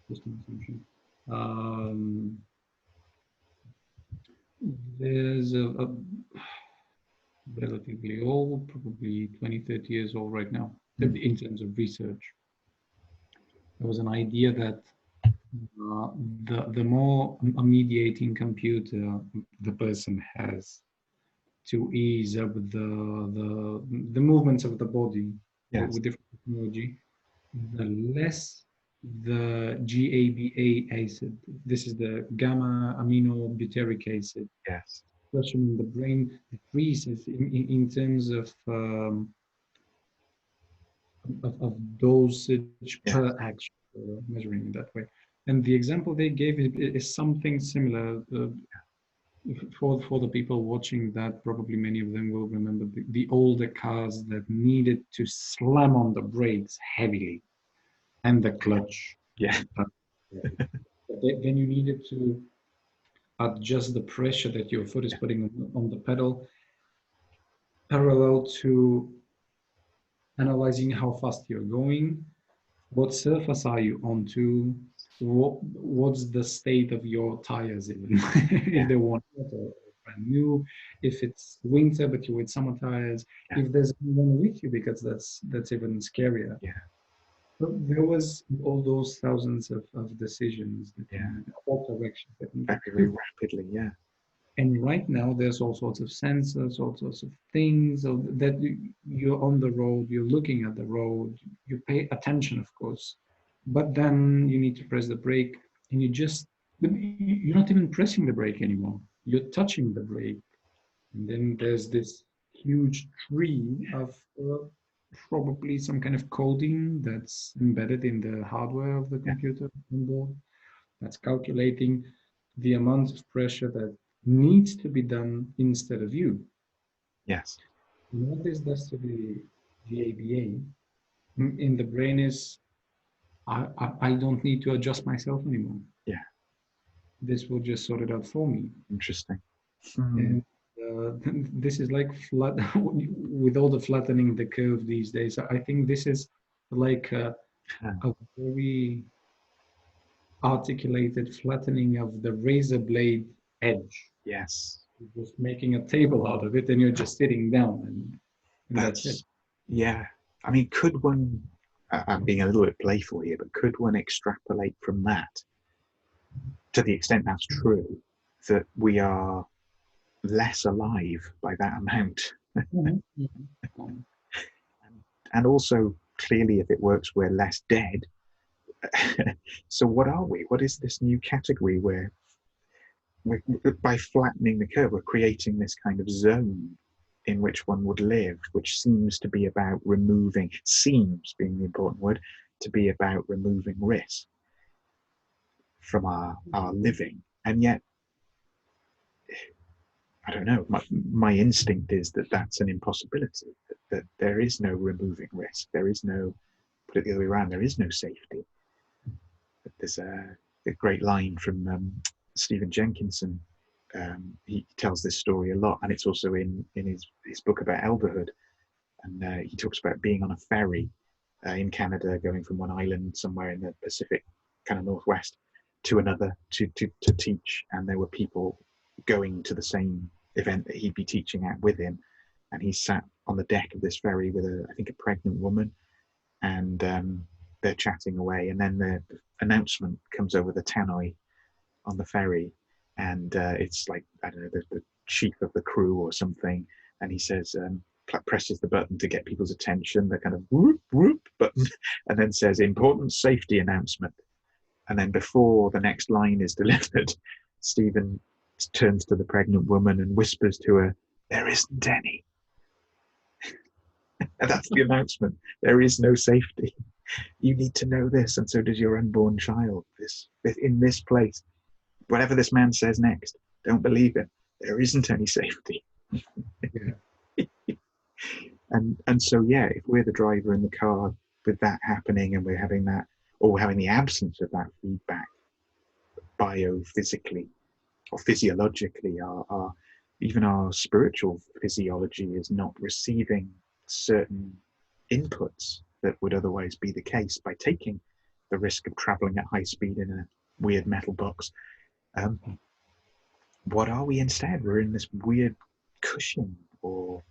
Just an assumption. There's a relatively old, probably 20, 30 years old right now, in terms of research. There was an idea that the more a mediating computer the person has to ease up the movements of the body, Yes. with different technology, the less the GABA acid, this is the gamma aminobutyric acid, Yes. expression in the brain decreases in terms of dosage per action, measuring it that way. And the example they gave is something similar. For the people watching that, probably many of them will remember the older cars that needed to slam on the brakes heavily and the clutch. Yeah. Then you needed to adjust the pressure that your foot is putting on the pedal, parallel to analyzing how fast you're going, what surface are you onto, what's the state of your tires, even if they want or brand new, if it's winter but you're with summer tires, if there's anyone with you, because that's even scarier. But there was all those thousands of decisions in all directions that needed very rapidly. And right now, there's all sorts of sensors, all sorts of things that you're on the road, you're looking at the road, you pay attention, of course, but then you need to press the brake, and you're not even pressing the brake anymore. You're touching the brake, and then there's this huge tree of probably some kind of coding that's embedded in the hardware of the computer on board, that's calculating the amount of pressure that needs to be done instead of you. Yes. And what this does to the ABA in the brain is, I don't need to adjust myself anymore. Yeah. This will just sort it out for me. Interesting. And this is like with all the flattening the curve these days. I think this is like a very articulated flattening of the razor blade edge. Yes. You're just making a table out of it, and you're just sitting down, and that's it. Yeah. I mean, could one, I'm being a little bit playful here, but could one extrapolate from that, to the extent that's true, that we are less alive by that amount? And also, clearly, if it works, we're less dead. So what are we? What is this new category where by flattening the curve, we're creating this kind of zone in which one would live, which seems to be about removing, seems being the important word, to be about removing risk from our living. And yet, I don't know, my instinct is that that's an impossibility, that there is no removing risk. There is no, put it the other way around, there is no safety. But there's a great line from Stephen Jenkinson. He tells this story a lot, and it's also in his book about elderhood. And he talks about being on a ferry in Canada, going from one island somewhere in the Pacific, kind of northwest, to another to teach. And there were people going to the same event that he'd be teaching at with him. And he sat on the deck of this ferry with I think a pregnant woman, and they're chatting away. And then the announcement comes over the tannoy on the ferry, and it's like, I don't know, the chief of the crew or something, and he says, presses the button to get people's attention, the kind of whoop whoop button, and then says, important safety announcement. And then before the next line is delivered, Stephen turns to the pregnant woman and whispers to her, there isn't any. And that's the announcement. There is no safety. You need to know this, and so does your unborn child. This in this place. whatever this man says next, don't believe it. There isn't any safety. Yeah. And so yeah, if we're the driver in the car with that happening, and we're having that, or we're having the absence of that feedback biophysically or physiologically, our even our spiritual physiology is not receiving certain inputs that would otherwise be the case by taking the risk of traveling at high speed in a weird metal box. What are we instead? We're in this weird cushion, or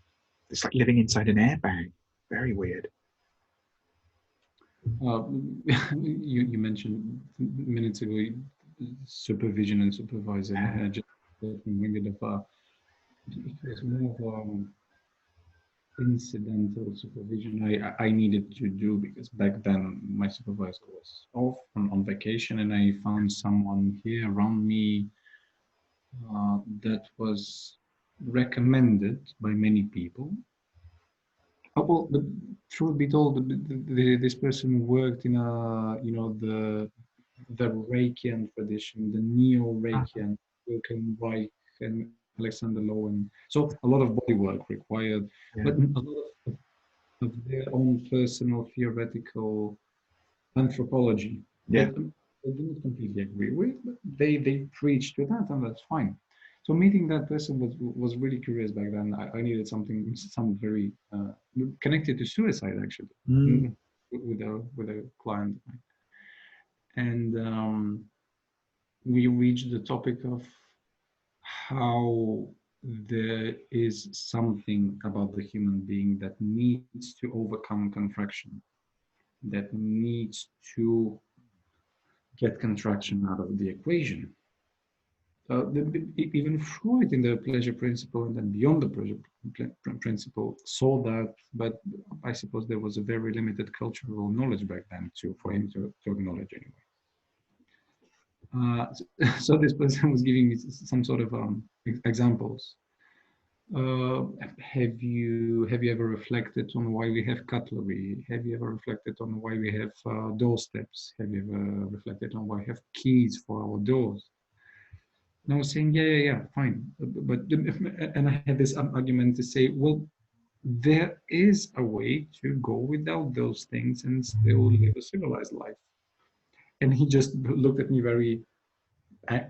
it's like living inside an airbag. Very weird. You mentioned minutes ago supervision and supervising, and I just reminded of it was more of incidental supervision I needed to do, because back then my supervisor was off on vacation, and I found someone here around me that was recommended by many people. Well, the truth be told, this person worked in the Reichian tradition, the Neo-Reichian, Wilhelm Reich and Alexander Lowen. So a lot of body work required, Yeah. but a lot of their own personal theoretical anthropology Yeah. that I didn't completely agree with, but they preached to that, and that's fine. So meeting that person was really curious back then. I needed some very connected to suicide, actually, with a client, and we reached the topic of how there is something about the human being that needs to overcome contraction, that needs to get contraction out of the equation. Even Freud in the pleasure principle and then beyond the pleasure principle saw that, but I suppose there was a very limited cultural knowledge back then for him to acknowledge anyway. So this person was giving me some sort of examples. Have you ever reflected on why we have cutlery? Have you ever reflected on why we have doorsteps? Have you ever reflected on why we have keys for our doors? And I was saying, yeah, fine. But and I had this argument to say, well, there is a way to go without those things and still live a civilized life. And he just looked at me very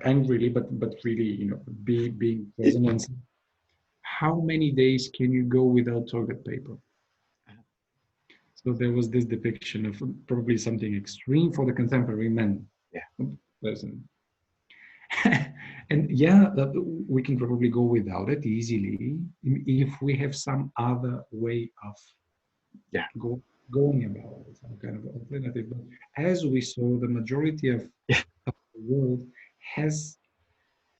angrily, but really, being present, and said, how many days can you go without toilet paper? So there was this depiction of probably something extreme for the contemporary men. Yeah. Person. And yeah, we can probably go without it easily if we have some other way of going about it, some kind of alternative. But as we saw, the majority of the world has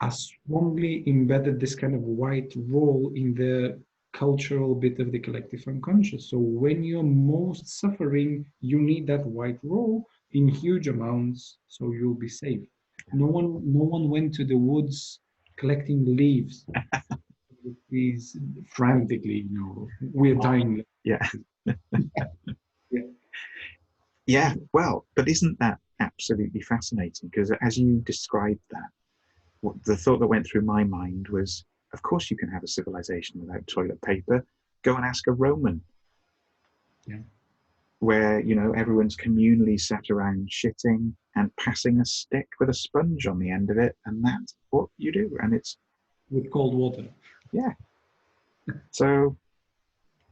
a strongly embedded this kind of white role in the cultural bit of the collective unconscious. So when you're most suffering, you need that white role in huge amounts, so you'll be safe. No one went to the woods collecting leaves. These frantically, we're dying. Yeah. Yeah. Well, but isn't that absolutely fascinating? Because as you described that, the thought that went through my mind was, of course you can have a civilization without toilet paper. Go and ask a Roman. Yeah. Where, everyone's communally sat around shitting and passing a stick with a sponge on the end of it, and that's what you do. And it's with cold water. Yeah. So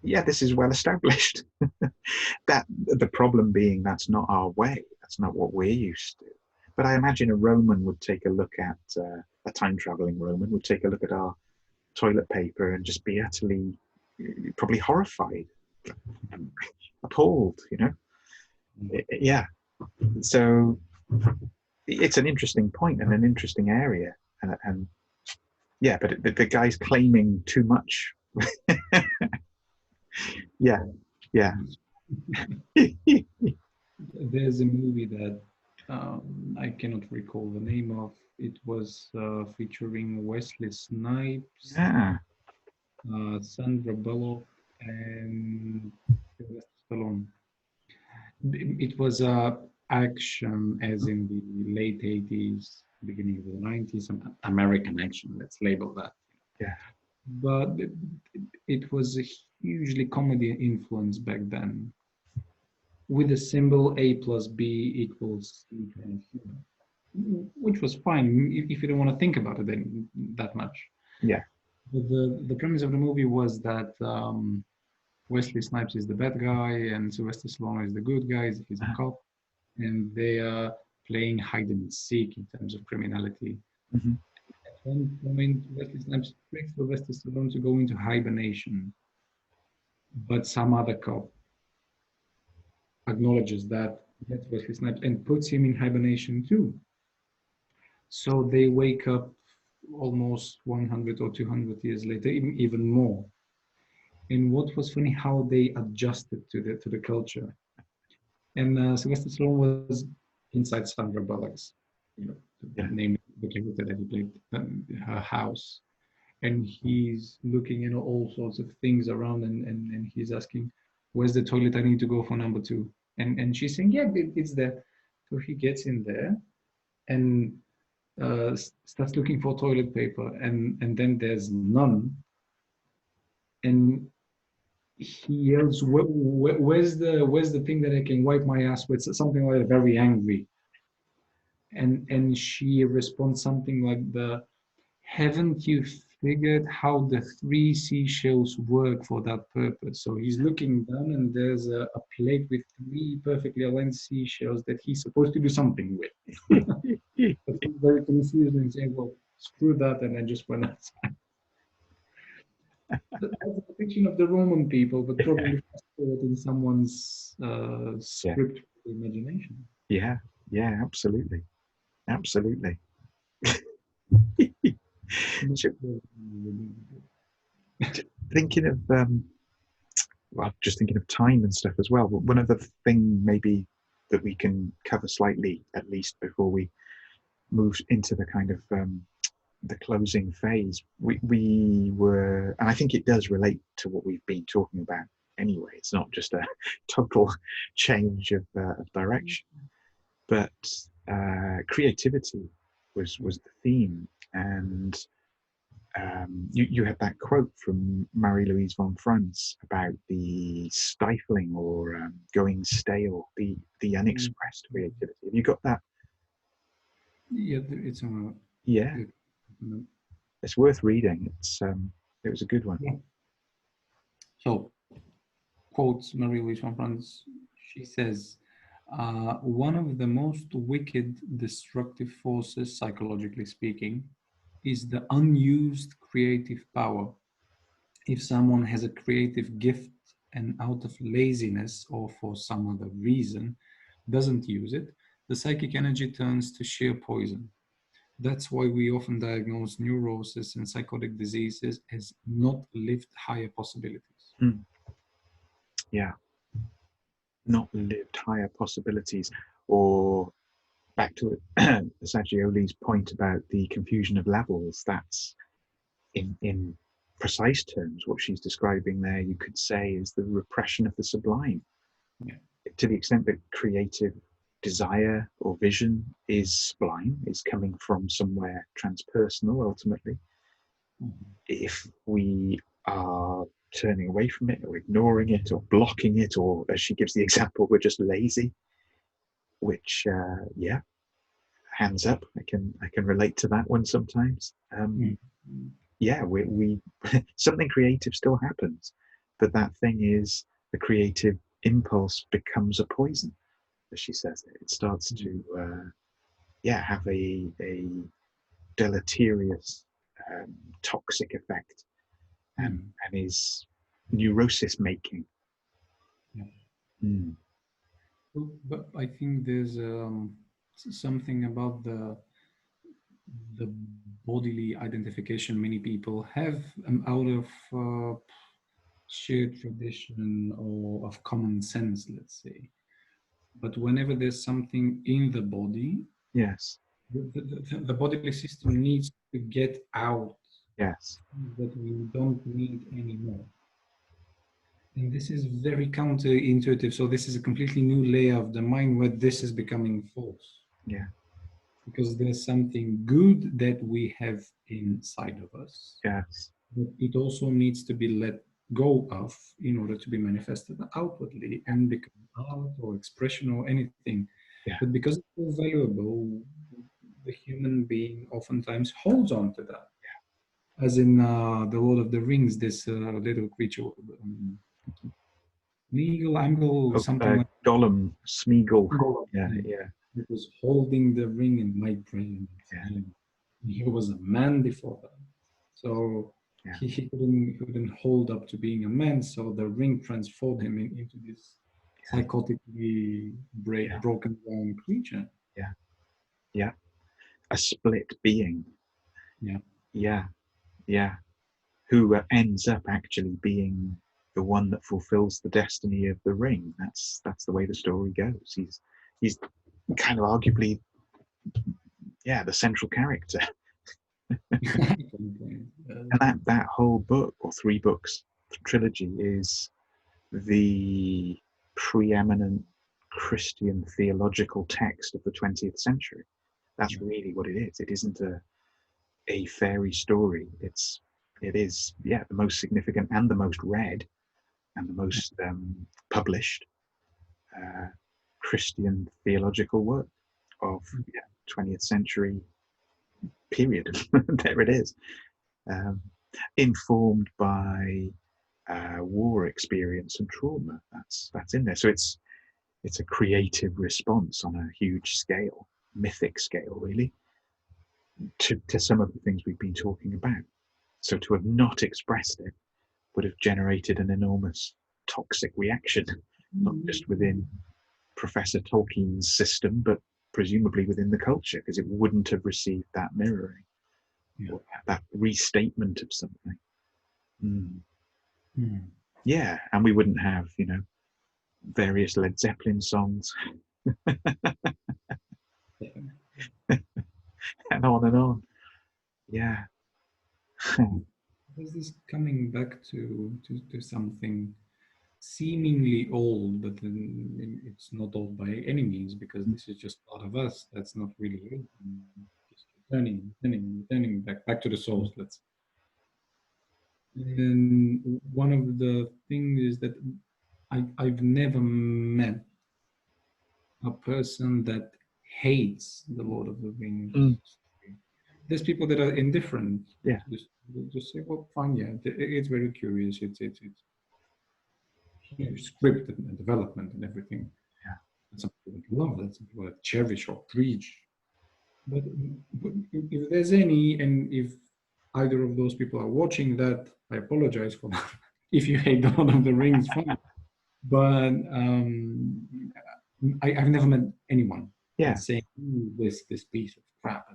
yeah, this is well established. That the problem being that's not our way. That's not what we're used to. But I imagine a Roman would take a look at a time-traveling Roman would take a look at our toilet paper and just be utterly, probably horrified, appalled. Yeah. So it's an interesting point and an interesting area, and yeah, but the guy's claiming too much. Yeah. There's a movie that I cannot recall the name of. It was featuring Wesley Snipes, Sandra Bullock, and Sylvester Stallone. It was action, as in the late 80s. beginning of the 90s, some American action, let's label that. Yeah. But it was a hugely comedy influence back then, with the symbol A plus B equals C kind of humor, which was fine if you don't want to think about it then that much. Yeah. But the premise of the movie was that Wesley Snipes is the bad guy and Sylvester Stallone is the good guy. He's a cop, and they are playing hide and seek in terms of criminality. Mm-hmm. At one point, Wesley Snipes tricks Sylvester Stallone to go into hibernation, but some other cop acknowledges that that's Wesley Snipes and puts him in hibernation too. So they wake up almost 100 or 200 years later, even more. And what was funny, how they adjusted to the culture. And Sylvester Stallone was inside Sandra Bullock's, Yeah. name the character that he played, her house, and he's looking, all sorts of things around, and he's asking, "Where's the toilet? I need to go for number 2." And she's saying, "Yeah, it's there." So he gets in there and starts looking for toilet paper, and then there's none, and he yells, where's the thing that I can wipe my ass with?" Something like that, very angry. And she responds something like haven't you figured how the 3 seashells work for that purpose? So he's looking down and there's a plate with 3 perfectly aligned seashells that he's supposed to do something with. But he's very confused and saying, "Well, screw that," and then just went outside. That's a depiction of the Roman people, but probably in someone's script imagination. Yeah. Yeah. Absolutely. Absolutely. So, thinking of well, just thinking of time and stuff as well. But one other thing maybe that we can cover slightly, at least before we move into the kind of the closing phase, we were, and I think it does relate to what we've been talking about anyway. It's not just a total change of direction, but creativity was the theme. And you had that quote from Marie-Louise von Franz about the stifling or going stale, the unexpressed creativity. Have you got that? Yeah, it's Yeah, it's worth reading. It was a good one. Yeah. So, quotes Marie-Louise von Franz. She says, "One of the most wicked, destructive forces, psychologically speaking, is the unused creative power. If someone has a creative gift and out of laziness or for some other reason doesn't use it, the psychic energy turns to sheer poison. That's why we often diagnose neurosis and psychotic diseases as not lived higher possibilities." Yeah, not lived higher possibilities, or back to Saggioli's point about the confusion of levels. That's in precise terms what she's describing there. You could say is the repression of the sublime. Yeah. To the extent that creative desire or vision is sublime, is coming from somewhere transpersonal ultimately. If we are turning away from it or ignoring it or blocking it, or as she gives the example, we're just lazy, which hands up, I can relate to that one sometimes. Yeah, we something creative still happens, but that thing is the creative impulse becomes a poison, as she says. It starts to have a deleterious toxic effect, and is neurosis making. But I think there's something about the bodily identification many people have out of shared tradition or of common sense, let's say. But whenever there's something in the body, Yes. The bodily system needs to get out. Yes. That we don't need anymore. And this is very counterintuitive. So this is a completely new layer of the mind where this is becoming false. Yeah. because there's something good that we have inside of us, Yes. but it also needs to be let go of in order to be manifested outwardly and become art or expression or anything. Yeah. But because it's so valuable, the human being oftentimes holds on to that. As in the Lord of the Rings, this little creature, Eagle, Angle, Oh, something like Gollum, Smeagol. that. Yeah, yeah, He was holding the ring in my brain. yeah, He was a man before that. So yeah, he couldn't hold up to being a man. So the ring transformed him into this psychotically yeah, broken down creature. yeah, yeah. A split being. Yeah. Yeah, yeah. Who ends up actually being the one that fulfills the destiny of the ring. That's the way the story goes. He's kind of arguably, yeah, the central character. And that whole book, or three books trilogy, is the preeminent Christian theological text of the 20th century. That's really what it is. It isn't a fairy story. It is, yeah, the most significant and the most read and the most published uh, Christian theological work of, yeah, 20th century period. There it is. Um, informed by war experience and trauma. That's in there. So it's a creative response on a huge scale, mythic scale, really, to some of the things we've been talking about. So to have not expressed it would have generated an enormous toxic reaction, not just within Professor Tolkien's system, but presumably within the culture, because it wouldn't have received that mirroring, or that restatement of something. Mm. Yeah, and we wouldn't have, various Led Zeppelin songs, and on and on. Yeah. There's this coming back to something seemingly old, but then it's not old by any means because this is just part of us. That's not really it. Just turning back to the source. Let's. And one of the things is that I've never met a person that hates the Lord of the Rings. Mm. There's people that are indifferent. Yeah. Just say, well, fine, yeah, it's very curious. It's huge script and development and everything. Yeah. That's some people that love that, some people that cherish or preach. But if there's any, and if either of those people are watching that, I apologize for that. If you hate the Lord of the Rings, fine. But I've never met anyone that's saying this piece of crap.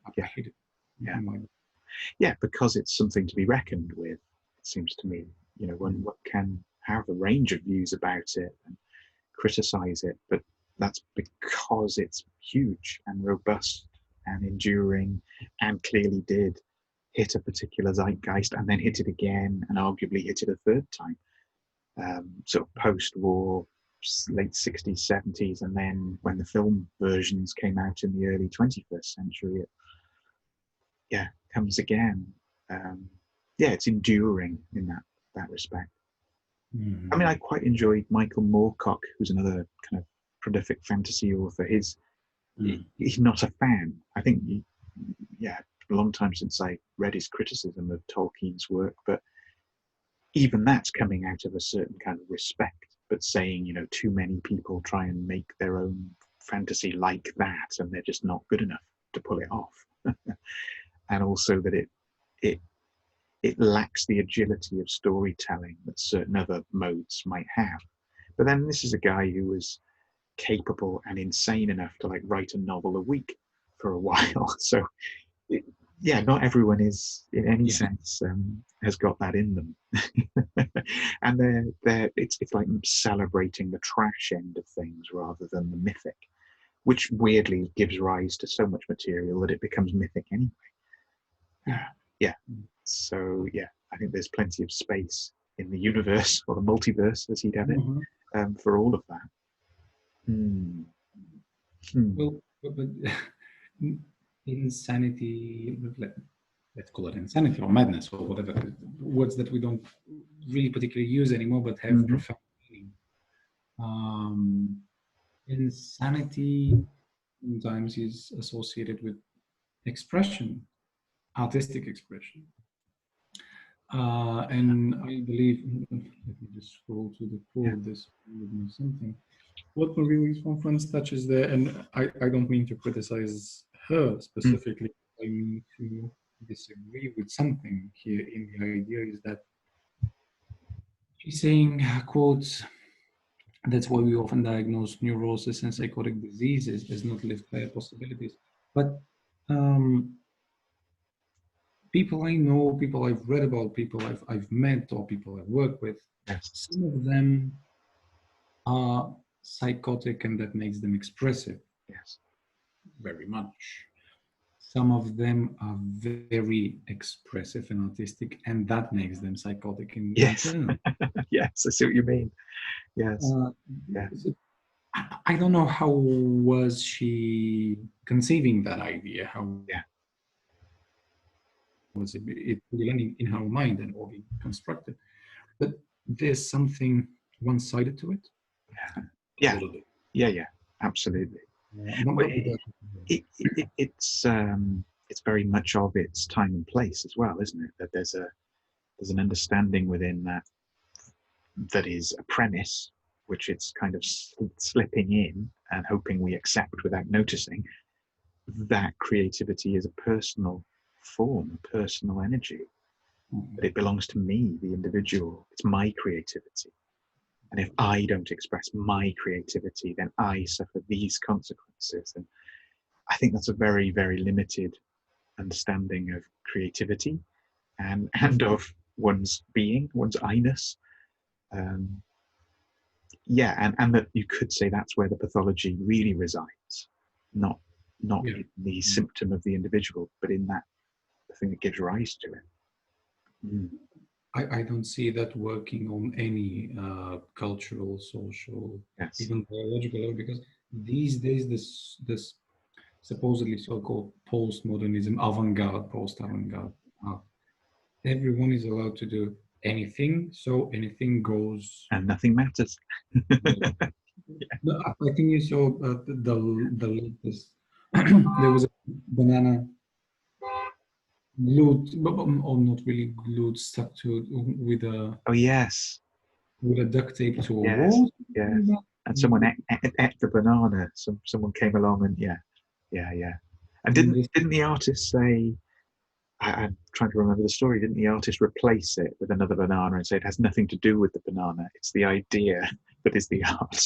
I hate it. Yeah. Yeah, because it's something to be reckoned with. It seems to me, one can have a range of views about it and criticize it, but that's because it's huge and robust and enduring, and clearly did hit a particular zeitgeist and then hit it again and arguably hit it a third time. Sort of post-war, late 60s, 70s, and then when the film versions came out in the early 21st century, it comes again. It's enduring in that respect. I mean, I quite enjoyed Michael Moorcock, who's another kind of prolific fantasy author. He's not a fan. I think, a long time since I read his criticism of Tolkien's work, but even that's coming out of a certain kind of respect, but saying, too many people try and make their own fantasy like that, and they're just not good enough to pull it off. And also that it lacks the agility of storytelling that certain other modes might have. But then this is a guy who was capable and insane enough to write a novel a week for a while. So not everyone is in any sense has got that in them. And it's like celebrating the trash end of things rather than the mythic, which weirdly gives rise to so much material that it becomes mythic anyway. So I think there's plenty of space in the universe, or the multiverse as he'd have it, for all of that. Well, but insanity, let's call it insanity or madness or whatever, words that we don't really particularly use anymore but have Hmm. profound meaning. Insanity sometimes is associated with expression, artistic expression. And I believe, let me just scroll to the Yeah. quote, this would mean something. What Marie's conference touches there, and I don't mean to criticize her Mm. specifically, I mean to disagree with something here in the idea is that she's saying, quotes, that's why we often diagnose neurosis and psychotic diseases as not lived player possibilities. But um, people I know, people I've read about, people I've met, or people I've worked with, Yes. some of them are psychotic and that makes them expressive Yes. very much. Some of them are very expressive and artistic, and that makes them psychotic in Yes. turn. Yes. I see what you mean. Yes. Uh, Yeah. so I don't know how was she conceiving that idea. How Yeah. was it landing in her mind and all being constructed? But there's something one-sided to it, Yeah. a Yeah. little bit. Yeah. Yeah. Absolutely. Well, But it's very much of its time and place as well, isn't it? That there's an understanding within that that is a premise, which it's kind of slipping in and hoping we accept without noticing. That creativity is a personal form, a personal energy. That it belongs to me, the individual. It's my creativity. And if I don't express my creativity, then I suffer these consequences. And I think that's a very, very limited understanding of creativity and of one's being, one's I-ness. Um, yeah, and that you could say that's where the pathology really resides, not yeah. in the symptom of the individual, but in that the thing that gives rise to it. Mm. I don't see that working on any cultural, social, Yes. even biological level, because these days this supposedly so-called postmodernism, avant-garde, post-avant-garde, uh, everyone is allowed to do anything, so anything goes. And nothing matters. No, I think you saw the latest. There was a banana glued, or not really glued, stuck to Oh yes, with a duct tape to a yes, wall. yes. And someone ate the banana. Someone came along and yeah, yeah, yeah. And And this, didn't the artist say? I'm trying to remember the story. Didn't the artist replace it with another banana and say it has nothing to do with the banana? It's the idea that is the art.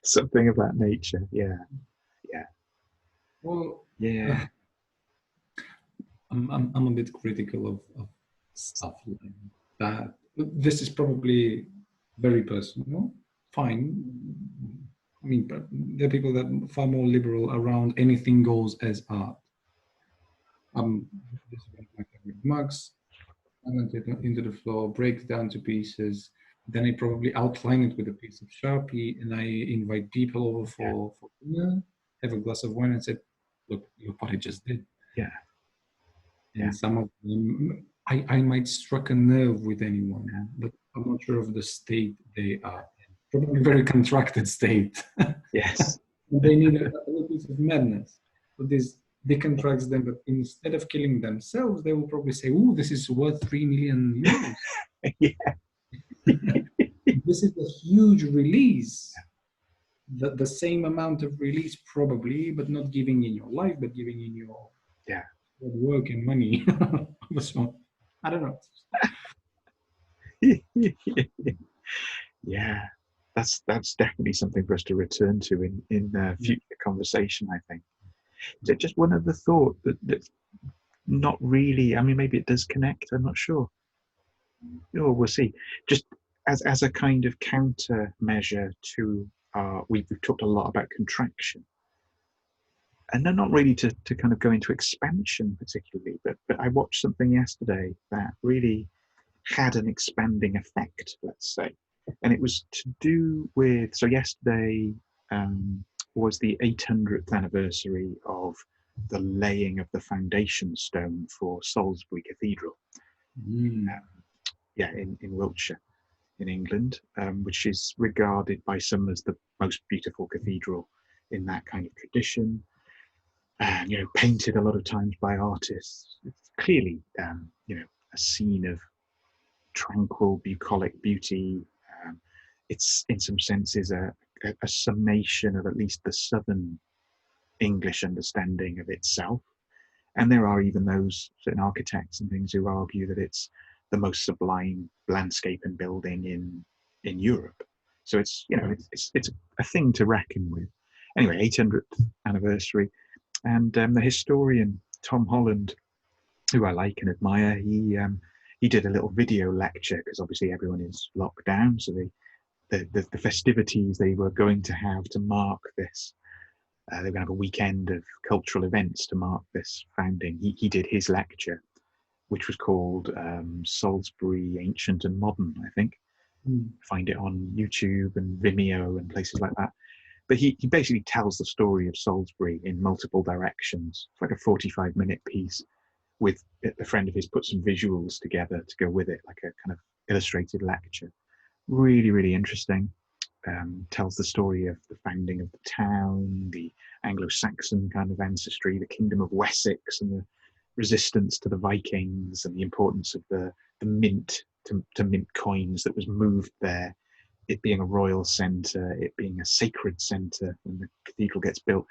Something of that nature. Yeah, yeah, well, yeah. I'm a bit critical of stuff like that. This is probably very personal. Fine. I mean, but there are people that are far more liberal around anything goes as art. This is one of my favorite mugs. I went into the floor, breaks down to pieces. Then I probably outline it with a piece of Sharpie, and I invite people over for dinner, have a glass of wine, and said, "Look, look what I just did." Yeah, yeah, And some of them, I might struck a nerve with anyone, but I'm not sure of the state they are in. Probably very contracted state. yes, They need a little piece of madness. But this decontracts them, but instead of killing themselves, they will probably say, "Oh, this is worth 3 million euros." yeah, This is a huge release. The same amount of release, probably, but not giving in your life, but giving in your yeah. work and money. So, I don't know. Yeah, that's definitely something for us to return to in Yeah. future conversation. I think. Just one other thought that's not really. I mean, maybe it does connect. I'm not sure. Oh, we'll see. Just as a kind of countermeasure to we've talked a lot about contraction, and then not really to kind of go into expansion particularly, but I watched something yesterday that really had an expanding effect, let's say, and it was to do with. So yesterday, um, was the 800th anniversary of the laying of the foundation stone for Salisbury Cathedral. Yeah, in Wiltshire, in England, which is regarded by some as the most beautiful cathedral in that kind of tradition. And painted a lot of times by artists. It's clearly, a scene of tranquil, bucolic beauty. It's in some senses a summation of at least the southern English understanding of itself. And there are even those certain architects and things who argue that it's the most sublime landscape and building in Europe. So it's it's a thing to reckon with. Anyway, 800th anniversary, and the historian Tom Holland, who I like and admire, he did a little video lecture because obviously everyone is locked down, so the festivities they were going to have to mark this. They were going to have a weekend of cultural events to mark this founding. He did his lecture, which was called Salisbury Ancient and Modern, I think. Find it on YouTube and Vimeo and places like that. But he basically tells the story of Salisbury in multiple directions. It's like a 45-minute piece with a friend of his put some visuals together to go with it, like a kind of illustrated lecture. Really, really interesting. Tells the story of the founding of the town, the Anglo-Saxon kind of ancestry, the Kingdom of Wessex, and the resistance to the Vikings, and the importance of the mint to mint coins that was moved there. It being a royal centre, it being a sacred centre when the cathedral gets built.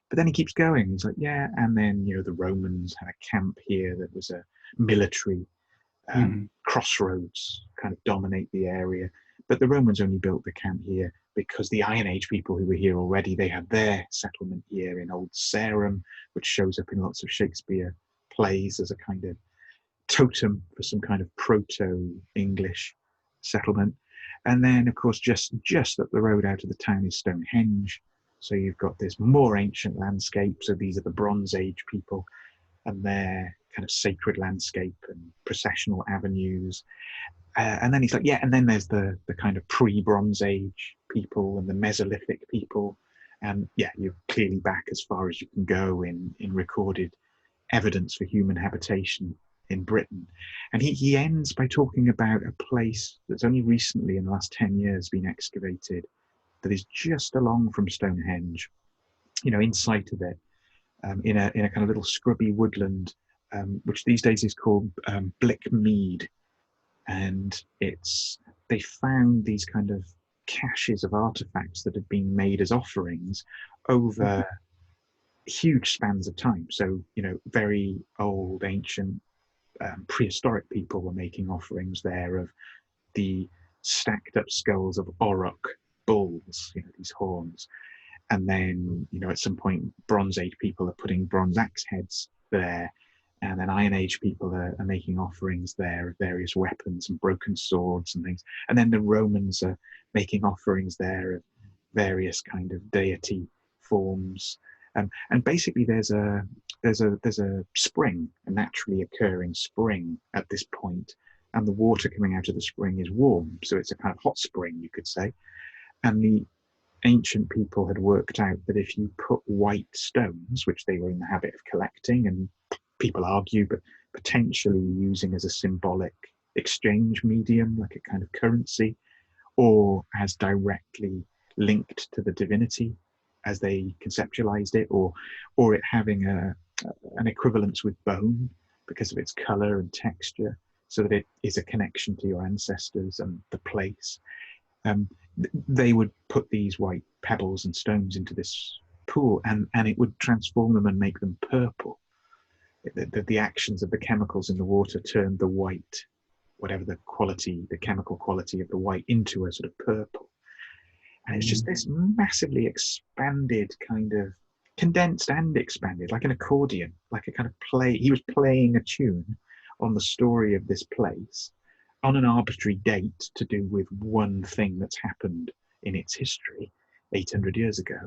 But then he keeps going. He's like, yeah, and then the Romans had a camp here that was a military crossroads, kind of dominate the area. But the Romans only built the camp here because the Iron Age people who were here already, they had their settlement here in Old Sarum, which shows up in lots of Shakespeare plays as a kind of totem for some kind of proto-English settlement. And then, of course, just up the road out of the town is Stonehenge. So you've got this more ancient landscape. So these are the Bronze Age people and their kind of sacred landscape and processional avenues. And then he's like, yeah, and then there's the kind of pre-Bronze Age people and the Mesolithic people. And yeah, you're clearly back as far as you can go in recorded evidence for human habitation in Britain. And he ends by talking about a place that's only recently, in the last 10 years, been excavated, that is just along from Stonehenge, in sight of it, in a kind of little scrubby woodland, which these days is called Blick Mead. And they found these kind of caches of artifacts that had been made as offerings over huge spans of time. So, very old, ancient, prehistoric people were making offerings there of the stacked up skulls of auroch bulls, these horns. And then, at some point, Bronze Age people are putting bronze axe heads there. And then Iron Age people are making offerings there of various weapons and broken swords and things. And then the Romans are making offerings there of various kind of deity forms. And basically there's a spring, a naturally occurring spring at this point, and the water coming out of the spring is warm. So it's a kind of hot spring, you could say. And the ancient people had worked out that if you put white stones, which they were in the habit of collecting, and people argue, but potentially using as a symbolic exchange medium, like a kind of currency, or as directly linked to the divinity as they conceptualized it, or it having an equivalence with bone because of its color and texture, so that it is a connection to your ancestors and the place. They would put these white pebbles and stones into this pool, and it would transform them and make them purple. The actions of the chemicals in the water turned the white, whatever the chemical quality of the white, into a sort of purple. And it's just this massively expanded, kind of condensed and expanded, like an accordion, like a kind of play. He was playing a tune on the story of this place on an arbitrary date to do with one thing that's happened in its history 800 years ago,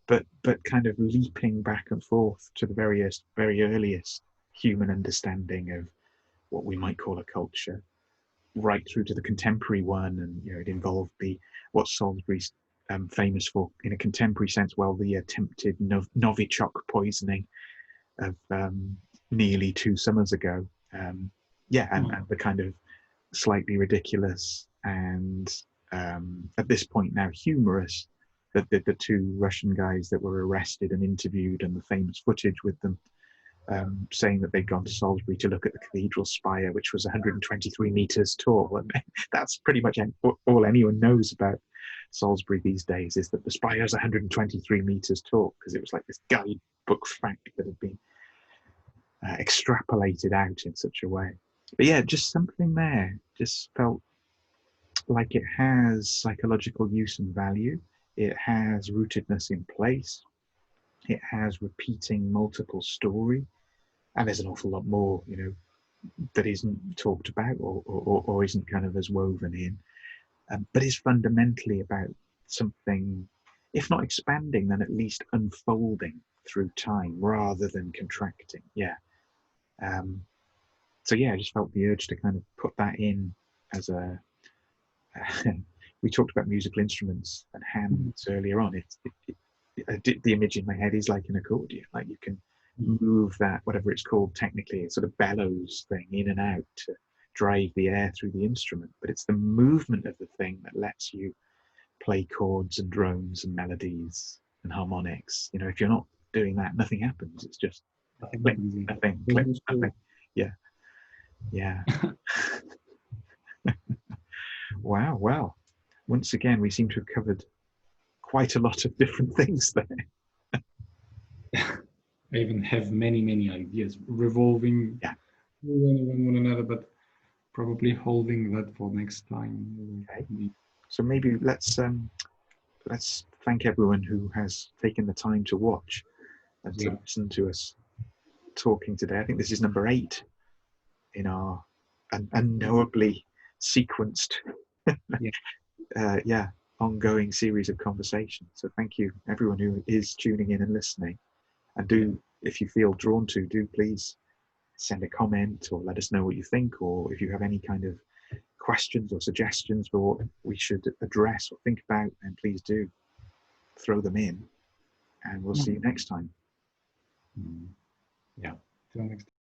but kind of leaping back and forth to the very earliest human understanding of what we might call a culture, right through to the contemporary one. And it involved what Salisbury's famous for, in a contemporary sense, well, the attempted Novichok poisoning of nearly 2 summers ago. And the kind of slightly ridiculous and at this point now humorous that the 2 Russian guys that were arrested and interviewed, and the famous footage with them saying that they'd gone to Salisbury to look at the cathedral spire, which was 123 meters tall. And that's pretty much all anyone knows about Salisbury these days, is that the spire is 123 meters tall, because it was like this guidebook fact that had been extrapolated out in such a way. But yeah, just something there just felt like it has psychological use and value. It has rootedness in place. It has repeating multiple story. And there's an awful lot more, you know, that isn't talked about or isn't kind of as woven in. But is fundamentally about something, if not expanding, then at least unfolding through time rather than contracting. Yeah. So yeah, I just felt the urge to kind of put that in as a. We talked about musical instruments and hands earlier on. The image in my head is like an accordion. Like you can move that, whatever it's called technically, it's sort of bellows thing in and out to drive the air through the instrument. But it's the movement of the thing that lets you play chords and drones and melodies and harmonics. You know, if you're not doing that, nothing happens. It's just click, nothing, click, nothing. Yeah. Yeah. Wow. Well, once again, we seem to have covered quite a lot of different things there. I even have many ideas revolving one another, but probably holding that for next time. Okay. So maybe let's thank everyone who has taken the time to watch and to listen to us talking today. I think this is number 8 in our unknowably sequenced ongoing series of conversations. So thank you everyone who is tuning in and listening. And do, if you feel drawn to, do please send a comment or let us know what you think, or if you have any kind of questions or suggestions for what we should address or think about, then please do throw them in, and we'll see you next time. Yeah. Till next time.